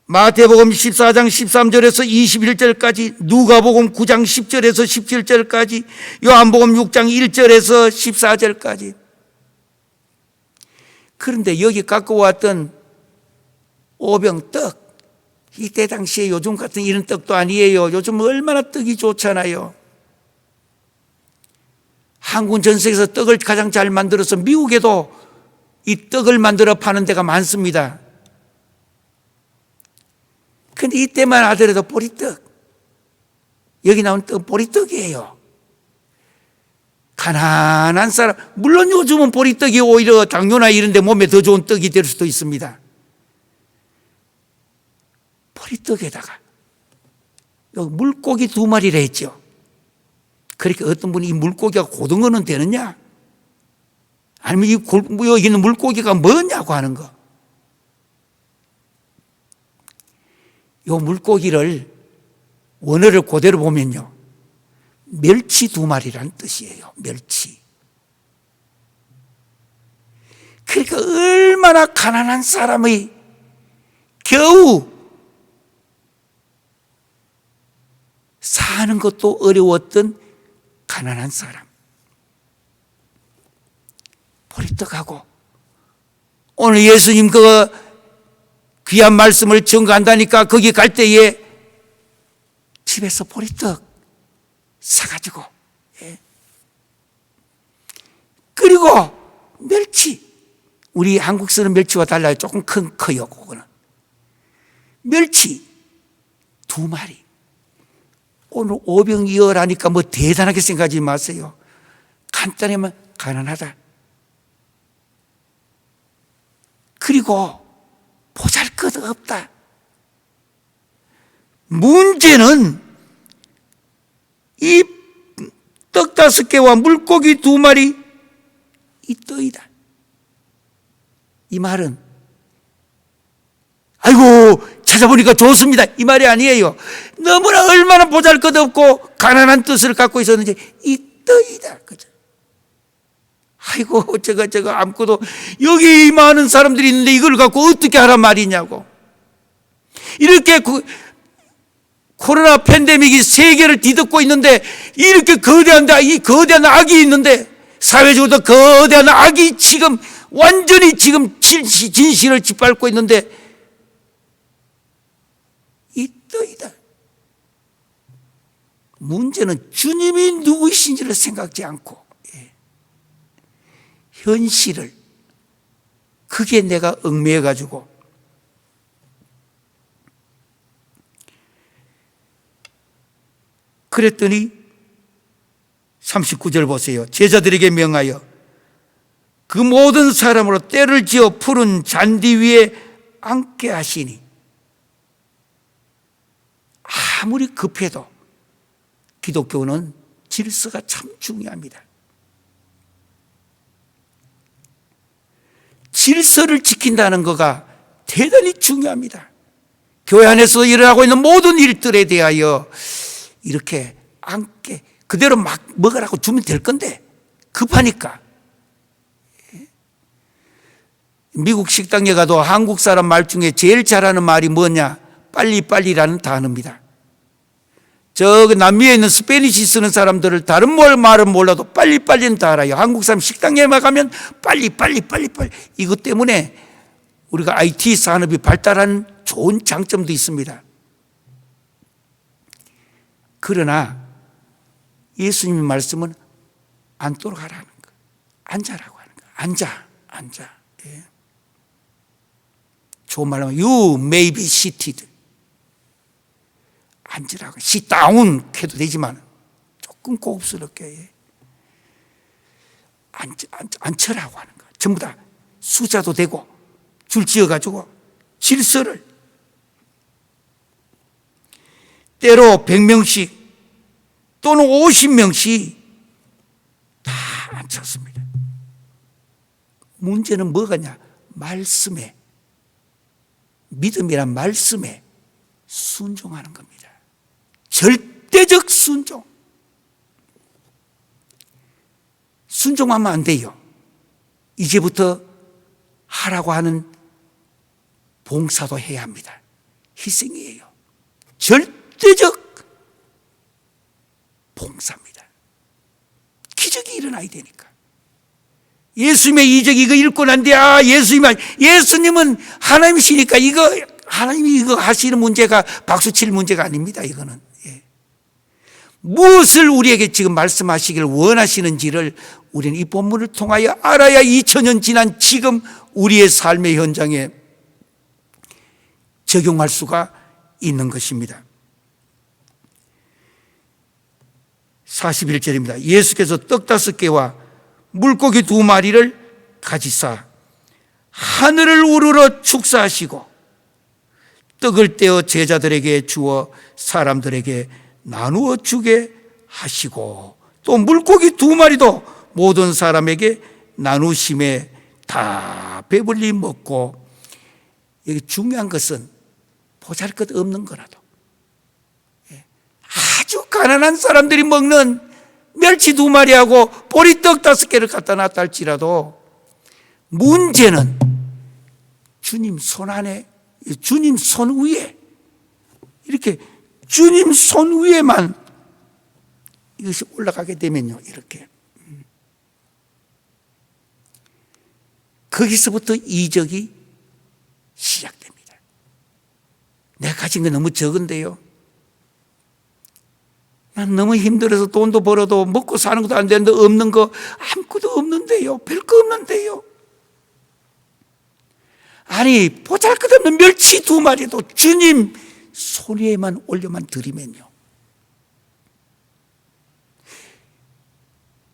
마태복음 14장 13절에서 21절까지, 누가복음 9장 10절에서 17절까지, 요한복음 6장 1절에서 14절까지. 그런데 여기 갖고 왔던 오병떡, 이때 당시에 요즘 같은 이런 떡도 아니에요. 요즘 얼마나 떡이 좋잖아요. 한국 전 세계에서 떡을 가장 잘 만들어서 미국에도 이 떡을 만들어 파는 데가 많습니다. 근데 이때만 하더라도 보리떡, 여기 나온 떡 보리떡이에요. 가난한 사람, 물론 요즘은 보리떡이 오히려 당뇨나 이런 데 몸에 더 좋은 떡이 될 수도 있습니다. 보리떡에다가 여기 물고기 2마리라 했죠. 그러니까 어떤 분이 이 물고기가 고등어는 되느냐? 아니면 여기 있는 물고기가 뭐냐고 하는 거. 이 물고기를 원어를 그대로 보면요, 멸치 2마리라는 뜻이에요. 멸치. 그러니까 얼마나 가난한 사람의 겨우 사는 것도 어려웠던 가난한 사람. 보리떡하고 오늘 예수님 그 귀한 말씀을 전가한다니까 거기 갈 때에 집에서 보리떡 사가지고, 그리고 멸치, 우리 한국 쓰는 멸치와 달라요. 조금 커요. 그거는 멸치 2마리. 오늘 오병이어라니까 뭐 대단하게 생각하지 마세요. 간단하면 가난하다. 그리고 보잘것없다. 문제는 이 떡 5개와 물고기 2마리, 이 떡이다. 이 말은 아이고 찾아보니까 좋습니다, 이 말이 아니에요. 너무나 얼마나 보잘것없고 가난한 뜻을 갖고 있었는지 이 떡이다. 그죠? 아이고 제가 아무것도, 여기 많은 사람들이 있는데 이걸 갖고 어떻게 하란 말이냐고. 이렇게 코로나 팬데믹이 세계를 뒤덮고 있는데 이렇게 이 거대한 악이 있는데, 사회적으로 거대한 악이 지금 완전히 지금 진실을 짓밟고 있는데 이 떡이다. 문제는 주님이 누구이신지를 생각지 않고 현실을, 그게 내가 얽매여 가지고 그랬더니 39절 보세요. 제자들에게 명하여 그 모든 사람으로 때를 지어 푸른 잔디 위에 앉게 하시니. 아무리 급해도 기독교는 질서가 참 중요합니다. 질서를 지킨다는 것가 대단히 중요합니다. 교회 안에서 일어나고 있는 모든 일들에 대하여 이렇게 앉게 그대로 막 먹으라고 주면 될 건데 급하니까. 미국 식당에 가도 한국 사람 말 중에 제일 잘하는 말이 뭐냐? 빨리빨리라는 단어입니다. 저 남미에 있는 스페니시 쓰는 사람들을 다른 말은 몰라도 빨리빨리는 다 알아요. 한국 사람 식당에만 가면 빨리. 이것 때문에 우리가 IT 산업이 발달한 좋은 장점도 있습니다. 그러나 예수님의 말씀은 앉도록 하라는 거, 앉아라고 하는 거. 앉아. 예. 좋은 말로 하면 you may be seated. 앉으라고. sit down 해도 되지만 조금 고급스럽게, 예. 앉혀라고 하는 거. 전부 다 숫자도 되고 줄 지어가지고 질서를, 때로 100명씩 또는 50명씩 다 앉혔습니다. 문제는 뭐가냐? 말씀에, 믿음이란 말씀에 순종하는 겁니다. 절대적 순종. 순종하면 안 돼요. 이제부터 하라고 하는 봉사도 해야 합니다. 희생이에요. 절대적 봉사입니다. 기적이 일어나야 되니까. 예수님의 이적 이거 읽고 난 뒤에 예수님은 하나님이시니까 하나님이 이거 하시는 문제가 박수 칠 문제가 아닙니다. 이거는. 예. 무엇을 우리에게 지금 말씀하시기를 원하시는지를 우리는 이 본문을 통하여 알아야 2000년 지난 지금 우리의 삶의 현장에 적용할 수가 있는 것입니다. 41절입니다. 예수께서 떡 5개와 물고기 2마리를 가지사 하늘을 우러러 축사하시고 떡을 떼어 제자들에게 주어 사람들에게 나누어 주게 하시고 또 물고기 2마리도 모든 사람에게 나누심에 다 배불리 먹고, 여기 중요한 것은 보잘것없는 거라도, 아주 가난한 사람들이 먹는 멸치 2마리하고 보리떡 5개를 갖다 놨다 할지라도 문제는 주님 손 안에, 주님 손 위에, 이렇게 주님 손 위에만 이것이 올라가게 되면요, 이렇게 거기서부터 이적이 시작됩니다. 내가 가진 게 너무 적은데요, 난 너무 힘들어서 돈도 벌어도 먹고 사는 것도 안 되는데 없는 거 아무것도 없는데요, 별거 없는데요. 아니, 보잘것없는 멸치 2마리도 주님 손 위에만 올려만 드리면요,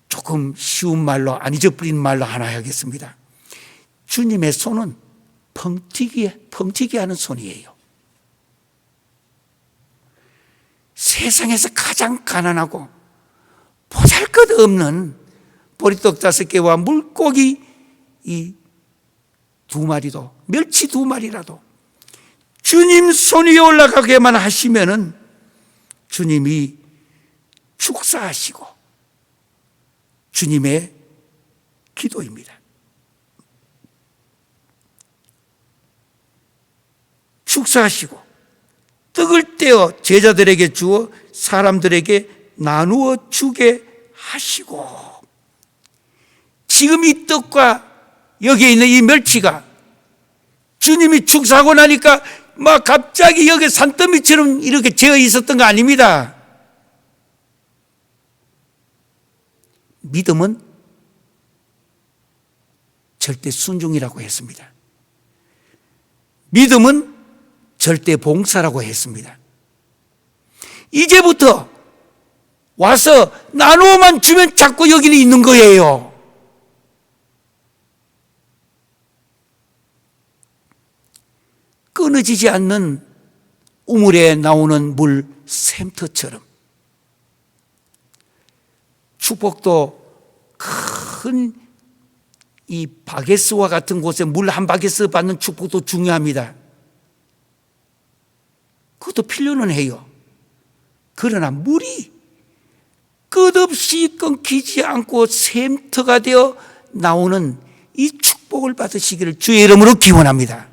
조금 쉬운 말로, 안 잊어버린 말로 하나 하겠습니다. 주님의 손은 펑튀기 하는 손이에요. 세상에서 가장 가난하고 보잘것없는 보리떡 5개와 물고기 이 2마리도, 멸치 2마리라도 주님 손 위에 올라가게만 하시면은 주님이 축사하시고 주님의 기도입니다. 축사하시고 떡을 떼어 제자들에게 주어 사람들에게 나누어 주게 하시고, 지금 이 떡과 여기에 있는 이 멸치가 주님이 축사하고 나니까 막 갑자기 여기 산더미처럼 이렇게 재어 있었던 거 아닙니다. 믿음은 절대 순종이라고 했습니다. 믿음은 절대 봉사라고 했습니다. 이제부터 와서 나누어만 주면 자꾸 여기는 있는 거예요. 끊어지지 않는 우물에 나오는 물 샘터처럼 축복도 큰 이 바게스와 같은 곳에 물 한 바게스 받는 축복도 중요합니다. 그것도 필요는 해요. 그러나 물이 끝없이 끊기지 않고 샘터가 되어 나오는 이 축복을 받으시기를 주의 이름으로 기원합니다.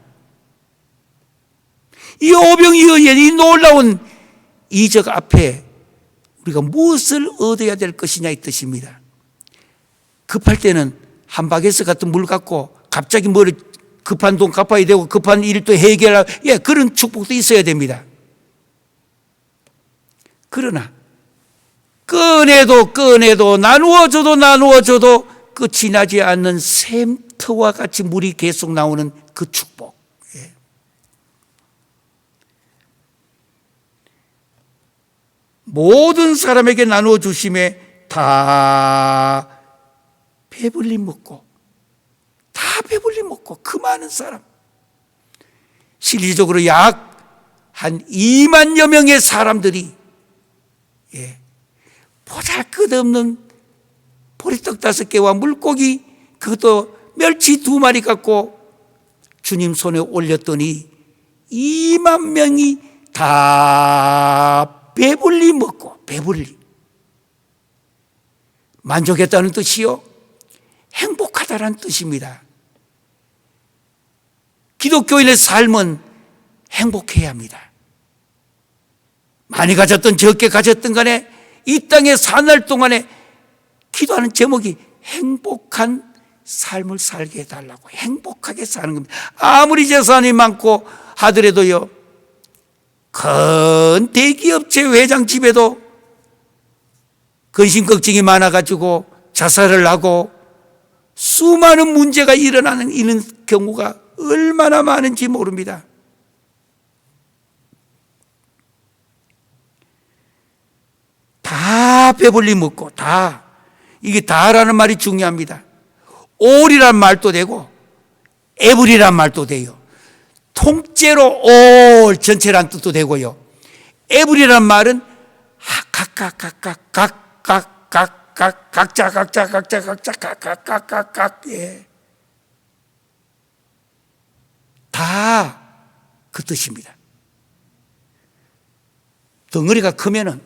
이 오병이어의 이 놀라운 이적 앞에 우리가 무엇을 얻어야 될 것이냐 이 뜻입니다. 급할 때는 한 바게스 같은 물 갖고 갑자기 뭐를 급한 돈 갚아야 되고 급한 일도 해결하고, 그런 축복도 있어야 됩니다. 그러나 꺼내도 나누어줘도 끝이 나지 않는 샘터와 같이 물이 계속 나오는 그 축복, 모든 사람에게 나누어 주심에 다 배불리 먹고 그 많은 사람, 실질적으로 약 한 2만여 명의 사람들이 보잘것없는 보리떡 5개와 물고기, 그것도 멸치 2마리 갖고 주님 손에 올렸더니 2만 명이 다 배불리 먹고, 배불리 만족했다는 뜻이요, 행복하다는 뜻입니다. 기독교인의 삶은 행복해야 합니다. 많이 가졌든 적게 가졌든 간에 이 땅에 사날 동안에 기도하는 제목이 행복한 삶을 살게 해달라고, 행복하게 사는 겁니다. 아무리 재산이 많고 하더라도요, 큰 대기업체 회장 집에도 근심걱정이 많아가지고 자살을 하고 수많은 문제가 일어나는 이런 경우가 얼마나 많은지 모릅니다. 다 배불리 먹고, 이게 다라는 말이 중요합니다. 올이란 말도 되고 에브리란 말도 돼요. 통째로 올 전체란 뜻도 되고요. 에브리란 말은 각각 각각, 예. 다 그 뜻입니다. 덩어리가 크면은,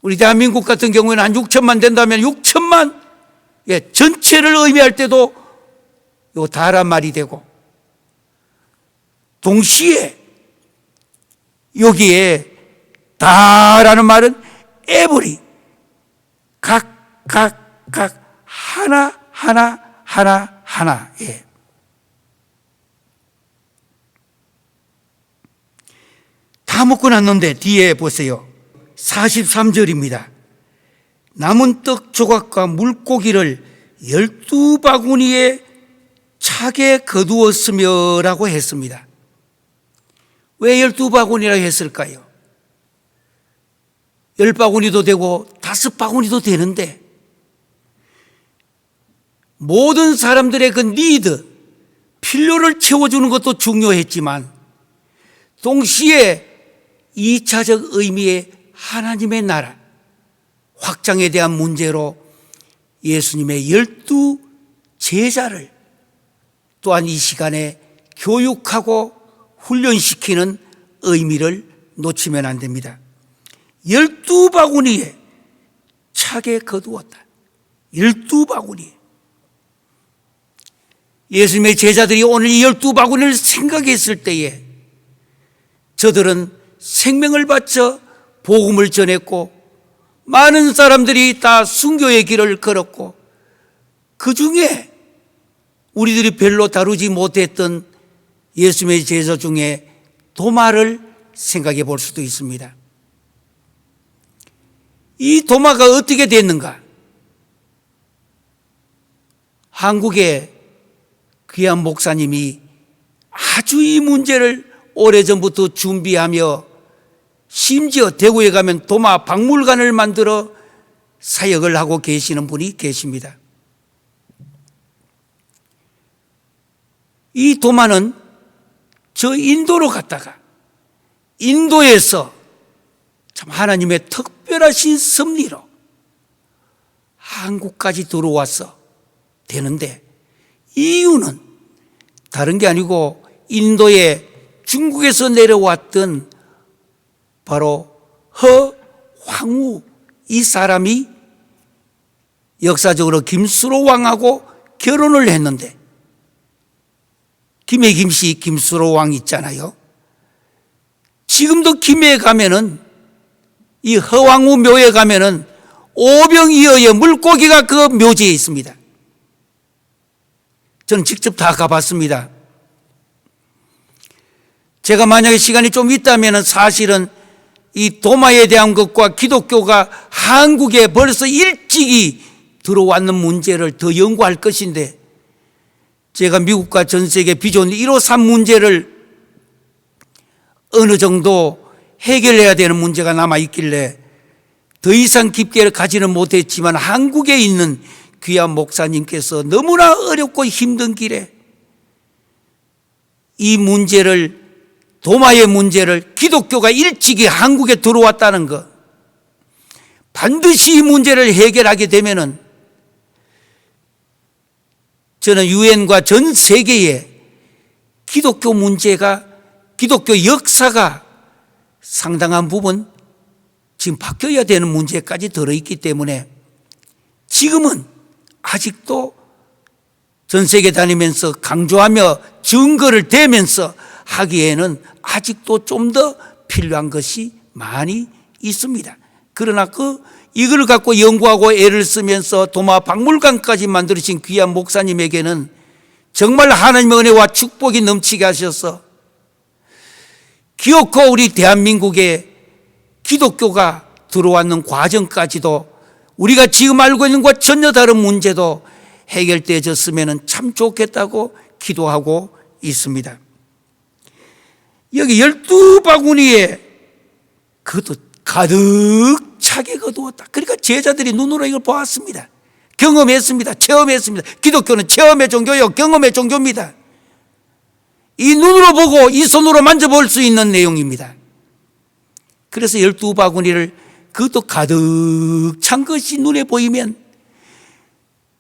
우리 대한민국 같은 경우에는 한 6천만 된다면 6천만, 예, 전체를 의미할 때도 요 다란 말이 되고, 동시에 여기에 다라는 말은 에브리, 각, 하나, 예. 다 먹고 났는데 뒤에 보세요. 43절입니다. 남은 떡 조각과 물고기를 12바구니에 차게 거두었으며 라고 했습니다. 왜 12바구니라고 했을까요? 10바구니도 되고 5바구니도 되는데, 모든 사람들의 그 니드, 필요를 채워주는 것도 중요했지만 동시에 2차적 의미의 하나님의 나라 확장에 대한 문제로 예수님의 12제자를 또한 이 시간에 교육하고 훈련시키는 의미를 놓치면 안 됩니다. 12바구니에 차게 거두었다. 12바구니에. 예수님의 제자들이 오늘 이 12바구니를 생각했을 때에 저들은 생명을 바쳐 복음을 전했고, 많은 사람들이 다 순교의 길을 걸었고, 그 중에 우리들이 별로 다루지 못했던 예수님의 제자 중에 도마를 생각해 볼 수도 있습니다. 이 도마가 어떻게 됐는가? 한국의 귀한 목사님이 아주 이 문제를 오래전부터 준비하며, 심지어 대구에 가면 도마 박물관을 만들어 사역을 하고 계시는 분이 계십니다. 이 도마는 저 인도로 갔다가 인도에서 참 하나님의 특별하신 섭리로 한국까지 들어와서 되는데, 이유는 다른 게 아니고 인도에 중국에서 내려왔던 바로 허황우, 이 사람이 역사적으로 김수로 왕하고 결혼을 했는데, 김해 김씨 김수로 왕 있잖아요. 지금도 김해에 가면은, 이 허황우 묘에 가면은 오병이어의 물고기가 그 묘지에 있습니다. 저는 직접 다 가봤습니다. 제가 만약에 시간이 좀 있다면 사실은 이 도마에 대한 것과 기독교가 한국에 벌써 일찍이 들어왔는 문제를 더 연구할 것인데, 제가 미국과 전 세계 비전 153 문제를 어느 정도 해결해야 되는 문제가 남아있길래 더 이상 깊게 가지는 못했지만, 한국에 있는 귀한 목사님께서 너무나 어렵고 힘든 길에 이 문제를, 도마의 문제를, 기독교가 일찍이 한국에 들어왔다는 것, 반드시 이 문제를 해결하게 되면은 저는 유엔과 전 세계에 기독교 문제가, 기독교 역사가 상당한 부분 지금 바뀌어야 되는 문제까지 들어있기 때문에, 지금은 아직도 전 세계 다니면서 강조하며 증거를 대면서 하기에는 아직도 좀 더 필요한 것이 많이 있습니다. 그러나 이걸 갖고 연구하고 애를 쓰면서 도마 박물관까지 만들어진 귀한 목사님에게는 정말 하나님의 은혜와 축복이 넘치게 하셔서 기어코 우리 대한민국에 기독교가 들어왔는 과정까지도 우리가 지금 알고 있는 것과 전혀 다른 문제도 해결되어졌으면 참 좋겠다고 기도하고 있습니다. 여기 12바구니에 그것도 가득 차게 거두었다. 그러니까 제자들이 눈으로 이걸 보았습니다. 경험했습니다. 체험했습니다. 기독교는 체험의 종교요, 경험의 종교입니다. 이 눈으로 보고 이 손으로 만져볼 수 있는 내용입니다. 그래서 12바구니를 그것도 가득 찬 것이 눈에 보이면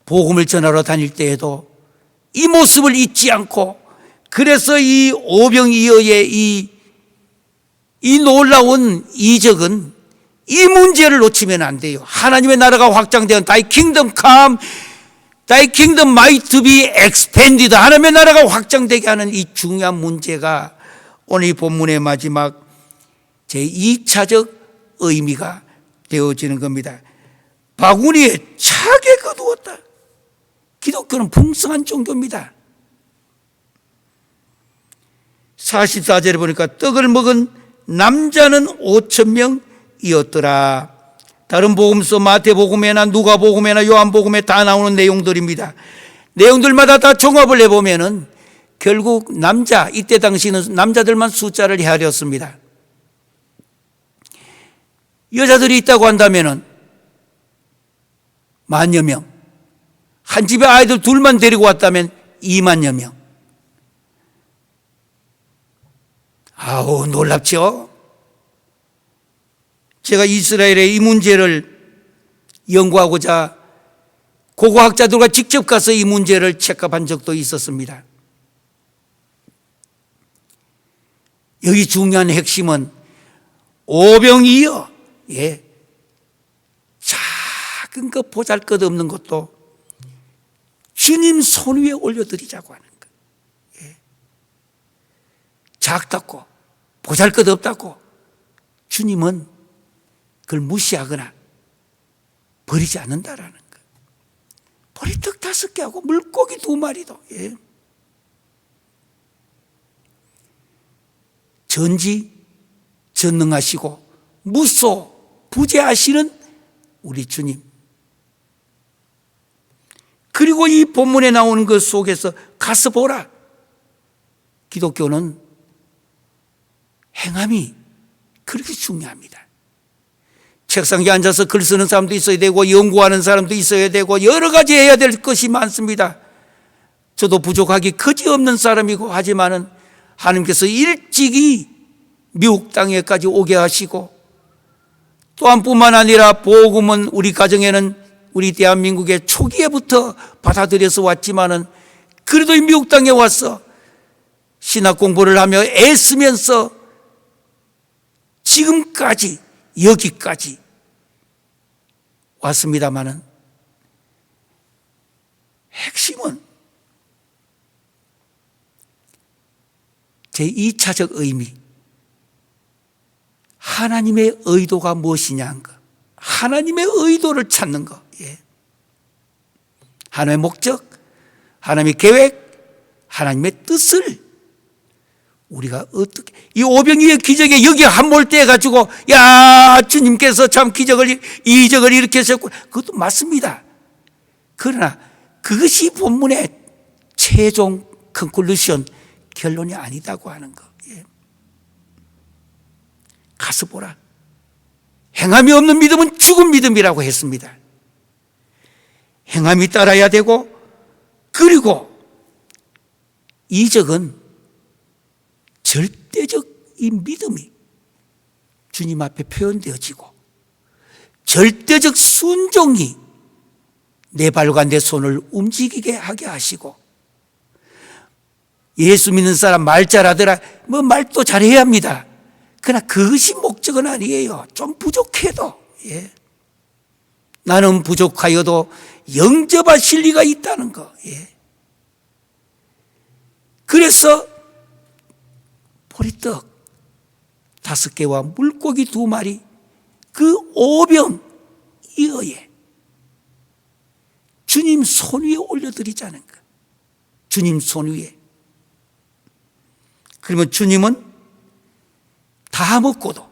복음을 전하러 다닐 때에도 이 모습을 잊지 않고, 그래서 이 오병이어의 이 놀라운 이적은 이 문제를 놓치면 안 돼요. 하나님의 나라가 확장되는 Thy kingdom come, Thy kingdom might be expanded. 하나님의 나라가 확장되게 하는 이 중요한 문제가 오늘 이 본문의 마지막 제2차적 의미가 되어지는 겁니다. 바구니에 차게 거두었다. 기독교는 풍성한 종교입니다. 44절에 보니까 떡을 먹은 남자는 5,000명이었더라. 다른 복음서 마태복음에나 누가복음에나 요한복음에 다 나오는 내용들입니다. 내용들마다 다 종합을 해보면은 결국 남자, 이때 당시는 남자들만 숫자를 헤아렸습니다. 여자들이 있다고 한다면은 10,000여 명, 한 집에 아이들 둘만 데리고 왔다면 20,000여 명. 아우, 놀랍죠? 제가 이스라엘의 이 문제를 연구하고자 고고학자들과 직접 가서 이 문제를 체크한 적도 있었습니다. 여기 중요한 핵심은 오병이어, 작은 것 보잘것없는 것도 주님 손 위에 올려드리자고 하는 것. 작다고 보잘것없다고 주님은 그걸 무시하거나 버리지 않는다라는 것. 보리떡 5개하고 물고기 2마리도 전지 전능하시고 무소 부재하시는 우리 주님. 그리고 이 본문에 나오는 것 속에서 가서 보라. 기독교는 행함이 그렇게 중요합니다. 책상에 앉아서 글 쓰는 사람도 있어야 되고 연구하는 사람도 있어야 되고 여러 가지 해야 될 것이 많습니다. 저도 부족하기 그지없는 사람이고, 하지만은 하나님께서 일찍이 미국 땅에까지 오게 하시고, 또한 뿐만 아니라 복음은 우리 가정에는 우리 대한민국의 초기에부터 받아들여서 왔지만은 그래도 이 미국 땅에 와서 신학 공부를 하며 애쓰면서 지금까지 여기까지 왔습니다마는 핵심은 제2차적 의미, 하나님의 의도가 무엇이냐 한 것, 하나님의 의도를 찾는 것. 하나님의 목적, 하나님의 계획, 하나님의 뜻을 우리가 어떻게, 이 오병이의 기적에 여기 함몰돼 가지고 야 주님께서 참 이적을 이렇게 하셨고, 그것도 맞습니다. 그러나 그것이 본문의 최종 컨클루션, 결론이 아니다고 하는 거. 가서 보라. 행함이 없는 믿음은 죽은 믿음이라고 했습니다. 행함이 따라야 되고, 그리고 이적은 절대적 이 믿음이 주님 앞에 표현되어지고, 절대적 순종이 내 발과 내 손을 움직이게 하게 하시고, 예수 믿는 사람 말 잘하더라, 말도 잘해야 합니다. 그러나 그것이 목적은 아니에요. 좀 부족해도, 나는 부족하여도 영접하실 리가 있다는 거. 그래서 보리떡 5개와 물고기 2마리, 그 오병이어에 주님 손 위에 올려드리자는 것. 주님 손 위에. 그러면 주님은 다 먹고도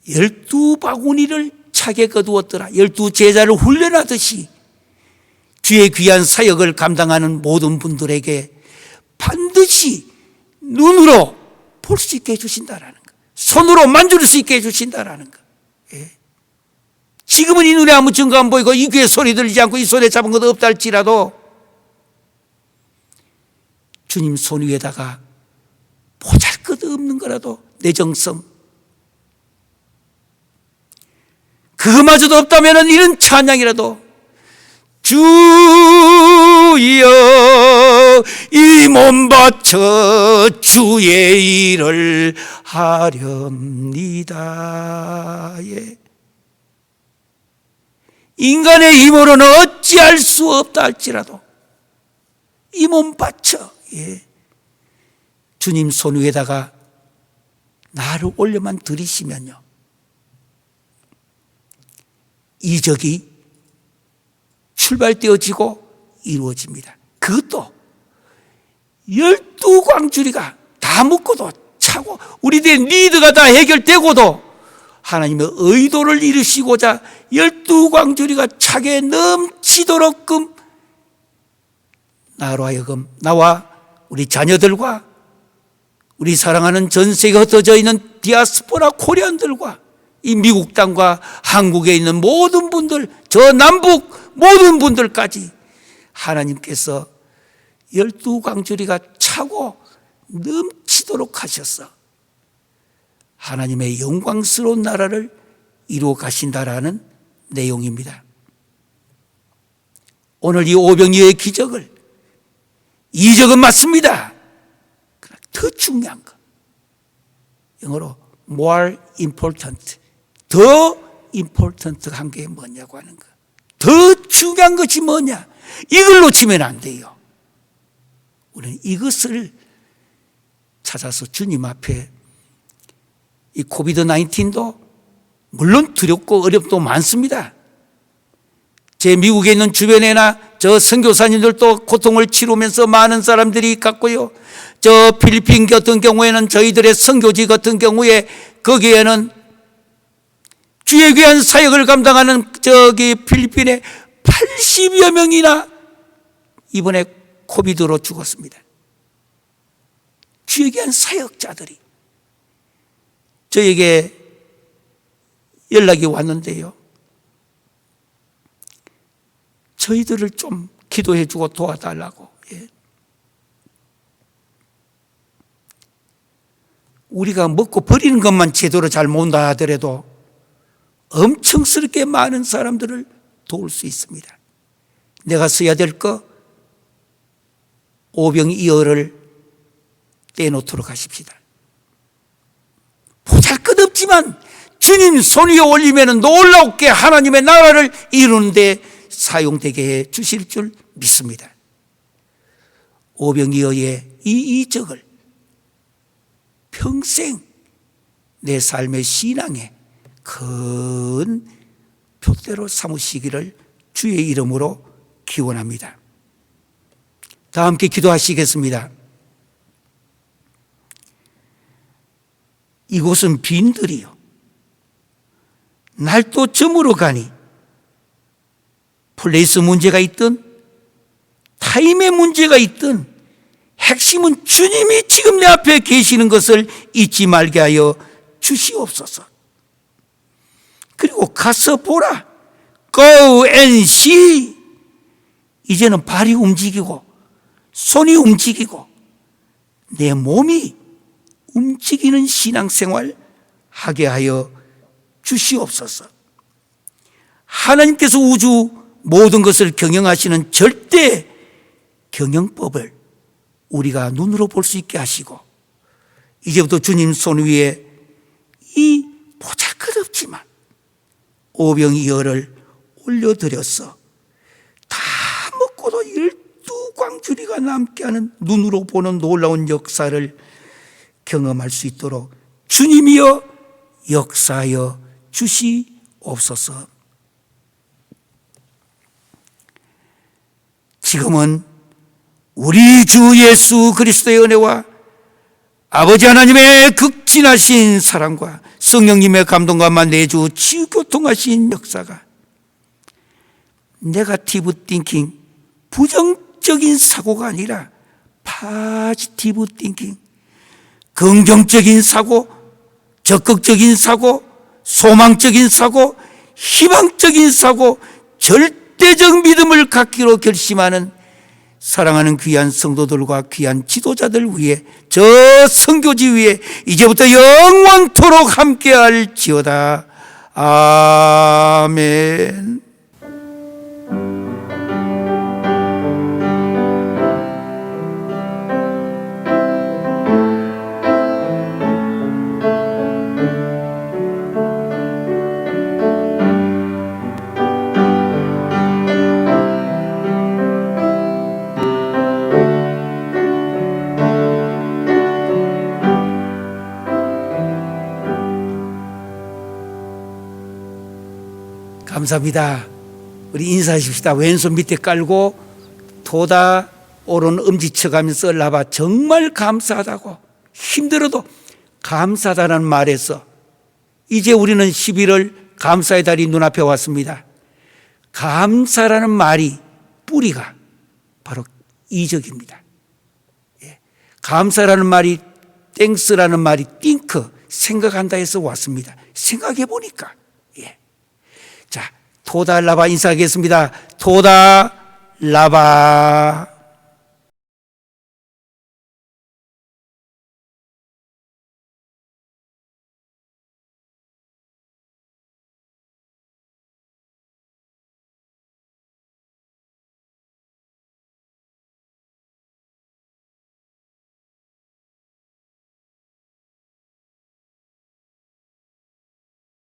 12바구니를 차게 거두었더라. 12제자를 훈련하듯이 주의 귀한 사역을 감당하는 모든 분들에게 반드시 눈으로 볼 수 있게 해주신다라는 것, 손으로 만질 수 있게 해주신다라는 것. 지금은 이 눈에 아무 증거 안 보이고 이 귀에 소리 들리지 않고 이 손에 잡은 것도 없다 할지라도 주님 손 위에다가 보잘것없는 거라도 내 정성, 그거마저도 없다면 이런 찬양이라도 주여 이 몸 바쳐 주의 일을 하렵니다. 예. 인간의 힘으로는 어찌할 수 없다 할지라도 이 몸 바쳐, 예, 주님 손 위에다가 나를 올려만 들이시면요, 이적이 출발되어지고 이루어집니다. 그것도 12광주리가 다 묶고도 차고 우리들의 리드가 다 해결되고도 하나님의 의도를 이루시고자 12광주리가 차게 넘치도록끔 나로 하여금 나와 우리 자녀들과 우리 사랑하는 전 세계에 흩어져 있는 디아스포라 코리안들과 이 미국 땅과 한국에 있는 모든 분들, 저 남북 모든 분들까지 하나님께서 12광주리가 차고 넘치도록 하셔서 하나님의 영광스러운 나라를 이루어 가신다라는 내용입니다. 오늘 이 오병이어의 기적을, 이적은 맞습니다. 그러나 더 중요한 것, 영어로 more important, 더 important한 게 뭐냐고 하는 것. 더 중요한 것이 뭐냐? 이걸 놓치면 안 돼요. 우리는 이것을 찾아서 주님 앞에, 이 코비드-19도 물론 두렵고 어렵도 많습니다. 제 미국에 있는 주변에나 저 선교사님들도 고통을 치르면서 많은 사람들이 갔고요. 저 필리핀 같은 경우에는 저희들의 선교지 같은 경우에 거기에는 주의 귀한 사역을 감당하는 저기 필리핀에 80여 명이나 이번에 코비드로 죽었습니다. 주의 귀한 사역자들이 저에게 연락이 왔는데요, 저희들을 좀 기도해 주고 도와달라고. 예. 우리가 먹고 버리는 것만 제대로 잘 못한다 하더라도 엄청스럽게 많은 사람들을 도울 수 있습니다. 내가 써야 될 거 오병이어를 떼놓도록 하십시다. 보잘것없지만 주님 손 위에 올리면 놀랍게 하나님의 나라를 이루는 데 사용되게 해 주실 줄 믿습니다. 오병이어의 이 이적을 평생 내 삶의 신앙에 큰 표대로 삼으시기를 주의 이름으로 기원합니다. 다 함께 기도하시겠습니다. 이곳은 빈들이요, 날도 저물어 가니 플레이스 문제가 있든 타임의 문제가 있든 핵심은 주님이 지금 내 앞에 계시는 것을 잊지 말게 하여 주시옵소서. 그리고 가서 보라. Go and see. 이제는 발이 움직이고 손이 움직이고 내 몸이 움직이는 신앙생활 하게 하여 주시옵소서. 하나님께서 우주 모든 것을 경영하시는 절대 경영법을 우리가 눈으로 볼 수 있게 하시고, 이제부터 주님 손 위에 이 보잘것없지만 오병이어를 올려드렸어 다 먹고도 12광주리가 남게 하는 눈으로 보는 놀라운 역사를 경험할 수 있도록 주님이여 역사하여 주시옵소서. 지금은 우리 주 예수 그리스도의 은혜와 아버지 하나님의 극진하신 사랑과 성령님의 감동과 내주 치유교통하신 역사가 네거티브 띵킹, 부정적인 사고가 아니라 파지티브 띵킹, 긍정적인 사고, 적극적인 사고, 소망적인 사고, 희망적인 사고, 절대적 믿음을 갖기로 결심하는 사랑하는 귀한 성도들과 귀한 지도자들 위해, 저 선교지 위에 이제부터 영원토록 함께할지어다. 아멘. 감사합니다. 우리 인사하십시다. 왼손 밑에 깔고 도다 오른 엄지쳐가면서 라바 정말 감사하다고, 힘들어도 감사하다는 말에서 이제 우리는 11월 감사의 달이 눈앞에 왔습니다. 감사라는 말이 뿌리가 바로 이적입니다. 감사라는 말이 땡스라는 말이 띵크 생각한다 해서 왔습니다. 생각해 보니까 자, 토다 라바 인사하겠습니다. 토다 라바.